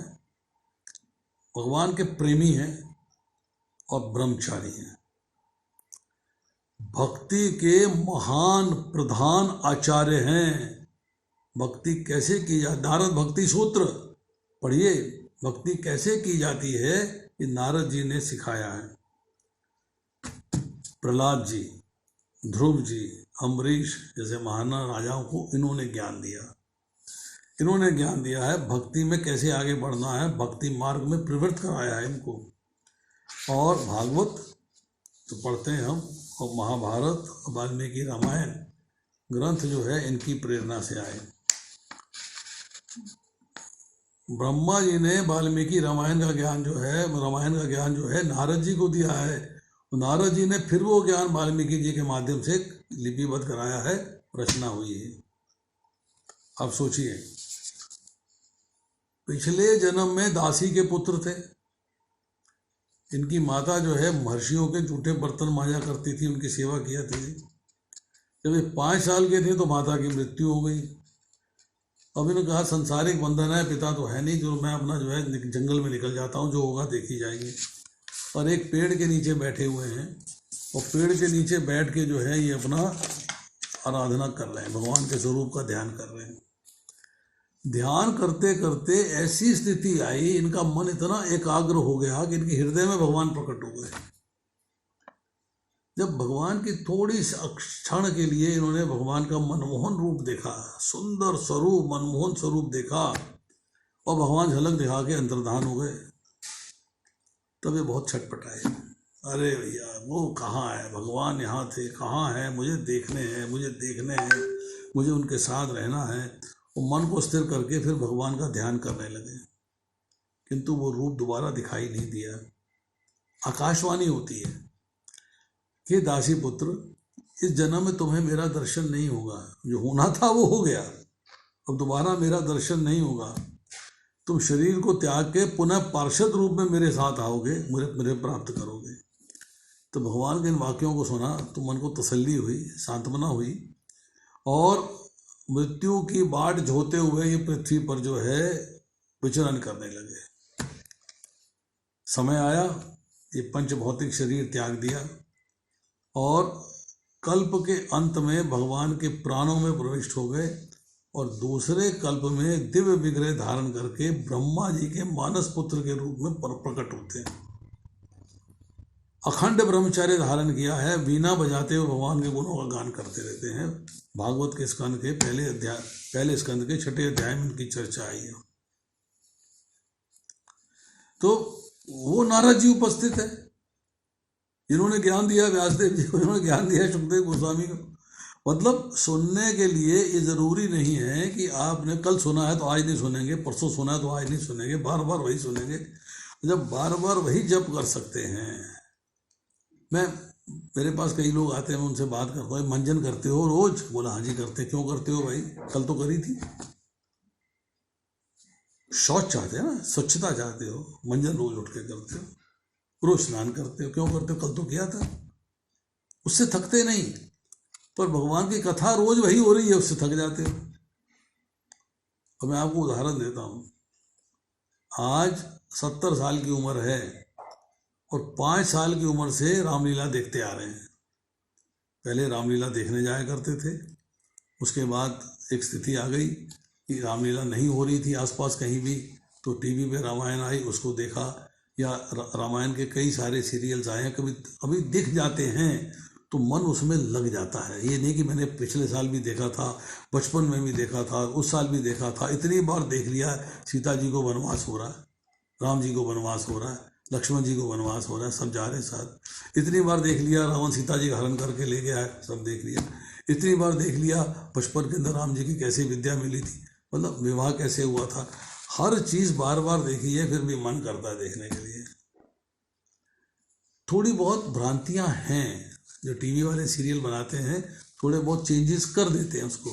भगवान के प्रेमी हैं और ब्रह्मचारी हैं, भक्ति के महान प्रधान आचार्य हैं। भक्ति कैसे की जाती, नारद भक्ति सूत्र पढ़िए, भक्ति कैसे की जाती है ये नारद जी ने सिखाया है। प्रहलाद जी, ध्रुव जी, अम्बरीश जैसे महान राजाओं को इन्होंने ज्ञान दिया। इन्होंने ज्ञान दिया है भक्ति में कैसे आगे बढ़ना है, भक्ति मार्ग में प्रवृत्त कराया है इनको। और भागवत तो पढ़ते हैं हम, और महाभारत और वाल्मीकि रामायण ग्रंथ जो है इनकी प्रेरणा से आए। ब्रह्मा जी ने वाल्मीकि रामायण का ज्ञान जो है नारद जी को दिया है। नारद जी ने फिर वो ज्ञान वाल्मीकि जी के माध्यम से लिपिबद्ध कराया है, रचना हुई है। अब सोचिए, पिछले जन्म में दासी के पुत्र थे। इनकी माता जो है महर्षियों के जूठे बर्तन मांजा करती थी, उनकी सेवा किया थी। जब ये 5 साल के थे तो माता की मृत्यु हो गई। अब इन्होंने कहा संसारिक बंधन है, पिता तो है नहीं, जो मैं अपना जो है जंगल में निकल जाता हूँ, जो होगा देखी जाएगी। और एक पेड़ के नीचे बैठे हुए हैं, और पेड़ के नीचे बैठ के जो है ये अपना आराधना कर रहे हैं, भगवान के स्वरूप का ध्यान कर रहे हैं। ध्यान करते करते ऐसी स्थिति आई, इनका मन इतना एकाग्र हो गया कि इनके हृदय में भगवान प्रकट हो गए। जब भगवान की थोड़ी क्षण के लिए इन्होंने भगवान का मनमोहन रूप देखा, सुंदर स्वरूप, मनमोहन स्वरूप देखा, और भगवान झलक दिखा के अंतर्धान हो गए, तब ये बहुत छटपटाए। अरे भैया वो कहाँ है, भगवान यहाँ थे, कहाँ है, मुझे देखने हैं, मुझे देखने हैं, मुझे उनके साथ रहना है। और मन को स्थिर करके फिर भगवान का ध्यान करने लगे, किंतु वो रूप दोबारा दिखाई नहीं दिया। आकाशवाणी होती है कि दासी पुत्र, इस जन्म में तुम्हें मेरा दर्शन नहीं होगा, जो होना था वो हो गया, अब दोबारा मेरा दर्शन नहीं होगा। तुम शरीर को त्याग के पुनः पार्षद रूप में मेरे साथ आओगे, मुझे प्राप्त करोगे। तो भगवान के इन वाक्यों को सुना तो मन को तसल्ली हुई, सांत्वना हुई, और मृत्यु की बाट जोते हुए ये पृथ्वी पर जो है विचरण करने लगे। समय आया, ये पंच भौतिक शरीर त्याग दिया और कल्प के अंत में भगवान के प्राणों में प्रविष्ट हो गए, और दूसरे कल्प में दिव्य विग्रह धारण करके ब्रह्मा जी के मानस पुत्र के रूप में प्रकट होते हैं। अखंड ब्रह्मचर्य धारण किया है, वीणा बजाते हुए भगवान के गुणों का गान करते रहते हैं। भागवत के स्कंद के पहले स्कंद के 6ठे अध्याय में इनकी चर्चा आई है। तो वो नारद जी उपस्थित है, जिन्होंने ज्ञान दिया व्यासदेव जी को, जिन्होंने ज्ञान दिया सुखदेव गोस्वामी को। मतलब सुनने के लिए ये जरूरी नहीं है कि आपने कल सुना है तो आज नहीं सुनेंगे, परसों सुना है तो आज नहीं सुनेंगे, बार बार वही सुनेंगे। जब बार बार वही जप कर सकते हैं। मेरे पास कई लोग आते हैं, मैं उनसे बात करता हूँ, मंजन करते हो रोज? बोला हाँ जी करते। क्यों करते हो भाई? कल तो करी थी। शौच चाहते हैं ना, स्वच्छता चाहते हो, मंजन रोज उठ के करते हो, रोज स्नान करते हो, क्यों करते हो? कल तो किया था। उससे थकते नहीं, पर भगवान की कथा रोज वही हो रही है, उससे थक जाते हो। और मैं आपको उदाहरण देता हूँ, आज 70 साल की उम्र है और 5 साल की उम्र से रामलीला देखते आ रहे हैं। पहले रामलीला देखने जाया करते थे, उसके बाद एक स्थिति आ गई कि रामलीला नहीं हो रही थी आसपास कहीं भी, तो टीवी पे रामायण आई, उसको देखा, या रामायण के कई सारे सीरियल्स आए हैं, कभी दिख जाते हैं तो मन उसमें लग जाता है। ये नहीं कि मैंने पिछले साल भी देखा था, बचपन में भी देखा था, उस साल भी देखा था, इतनी बार देख लिया। सीता जी को वनवास हो रहा है, राम जी को वनवास हो रहा है, लक्ष्मण जी को वनवास हो रहा है, सब जा रहे हैं साथ। इतनी बार देख लिया रावण सीता जी का हरण करके ले गया है, सब देख लिया। इतनी बार देख लिया बचपन के अंदर राम जी की कैसी विद्या मिली थी, मतलब विवाह कैसे हुआ था, हर चीज़ बार बार देखी है, फिर भी मन करता है देखने के लिए। थोड़ी बहुत भ्रांतियां हैं, जो टीवी वाले सीरियल बनाते हैं थोड़े बहुत चेंजेस कर देते हैं उसको,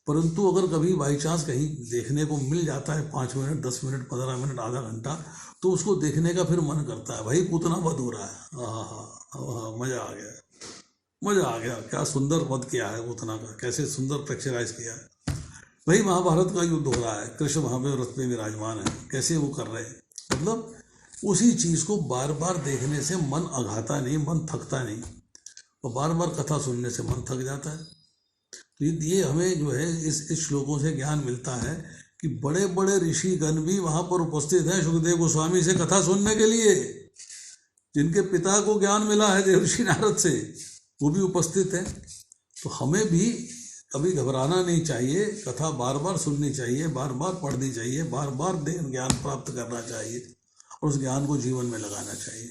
परंतु अगर कभी बाई चांस कहीं देखने को मिल जाता है 5 मिनट, 10 मिनट, 15 मिनट, आधा घंटा, तो उसको देखने का फिर मन करता है। भाई पूतना वध हो रहा है, हाँ, मजा आ गया, मजा आ गया, क्या सुंदर वध किया है पूतना का, कैसे सुंदर पिक्चराइज किया है। भाई महाभारत का युद्ध हो रहा है, कृष्ण वहां पे रथ पे विराजमान है, कैसे वो कर रहे हैं। मतलब उसी चीज को बार बार देखने से मन अघाता नहीं, मन थकता नहीं, और बार बार कथा सुनने से मन थक जाता है। तो ये हमें जो है इस श्लोकों से ज्ञान मिलता है कि बड़े बड़े ऋषिगण भी वहां पर उपस्थित हैं सुखदेव गोस्वामी से कथा सुनने के लिए। जिनके पिता को ज्ञान मिला है देवर्षि नारद से, वो भी उपस्थित हैं। तो हमें भी कभी घबराना नहीं चाहिए, कथा बार बार सुननी चाहिए, बार बार पढ़नी चाहिए, बार बार ज्ञान प्राप्त करना चाहिए, और उस ज्ञान को जीवन में लगाना चाहिए।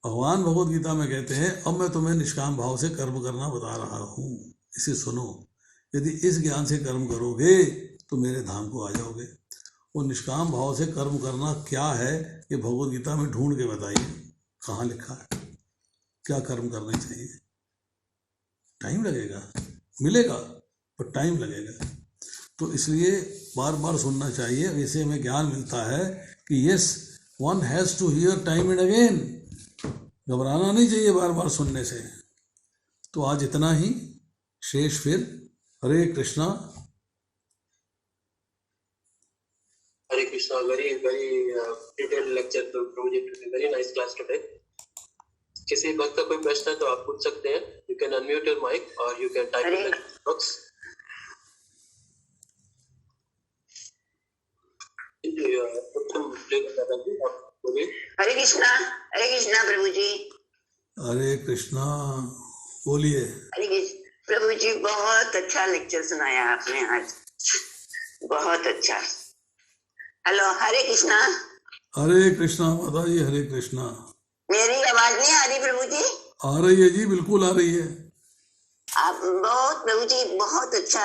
भगवान भगवत गीता में कहते हैं, अब मैं तुम्हें निष्काम भाव से कर्म करना बता रहा हूँ, इसे सुनो। यदि इस ज्ञान से कर्म करोगे तो मेरे धाम को आ जाओगे। और निष्काम भाव से कर्म करना क्या है, ये भगवत गीता में ढूंढ के बताइए, कहाँ लिखा है, क्या कर्म करना चाहिए। टाइम लगेगा, मिलेगा, पर टाइम लगेगा। तो इसलिए बार बार सुनना चाहिए। वैसे हमें ज्ञान मिलता है कि yes, one has to hear time and again. घबराना नहीं चाहिए बार बार सुनने से। तो आज इतना ही, शेष फिर। Hare Krishna. Hare Krishna. Very very detailed lecture, very nice class today. किसी भक्त का कोई प्रश्न है तो आप पूछ सकते हैं। You can unmute your mic और you can type in the box. Hare Krishna प्रभु जी। हरे कृष्णा। बोलिए। हरे कृष्ण। प्रभु जी बहुत अच्छा लेक्चर सुनाया आपने आज, बहुत अच्छा। हेलो, हरे कृष्णा। हरे कृष्णा माता जी, हरे कृष्णा। मेरी आवाज नहीं आ रही प्रभु जी? आ रही है जी, बिल्कुल आ रही है। आप बहुत, प्रभु जी बहुत अच्छा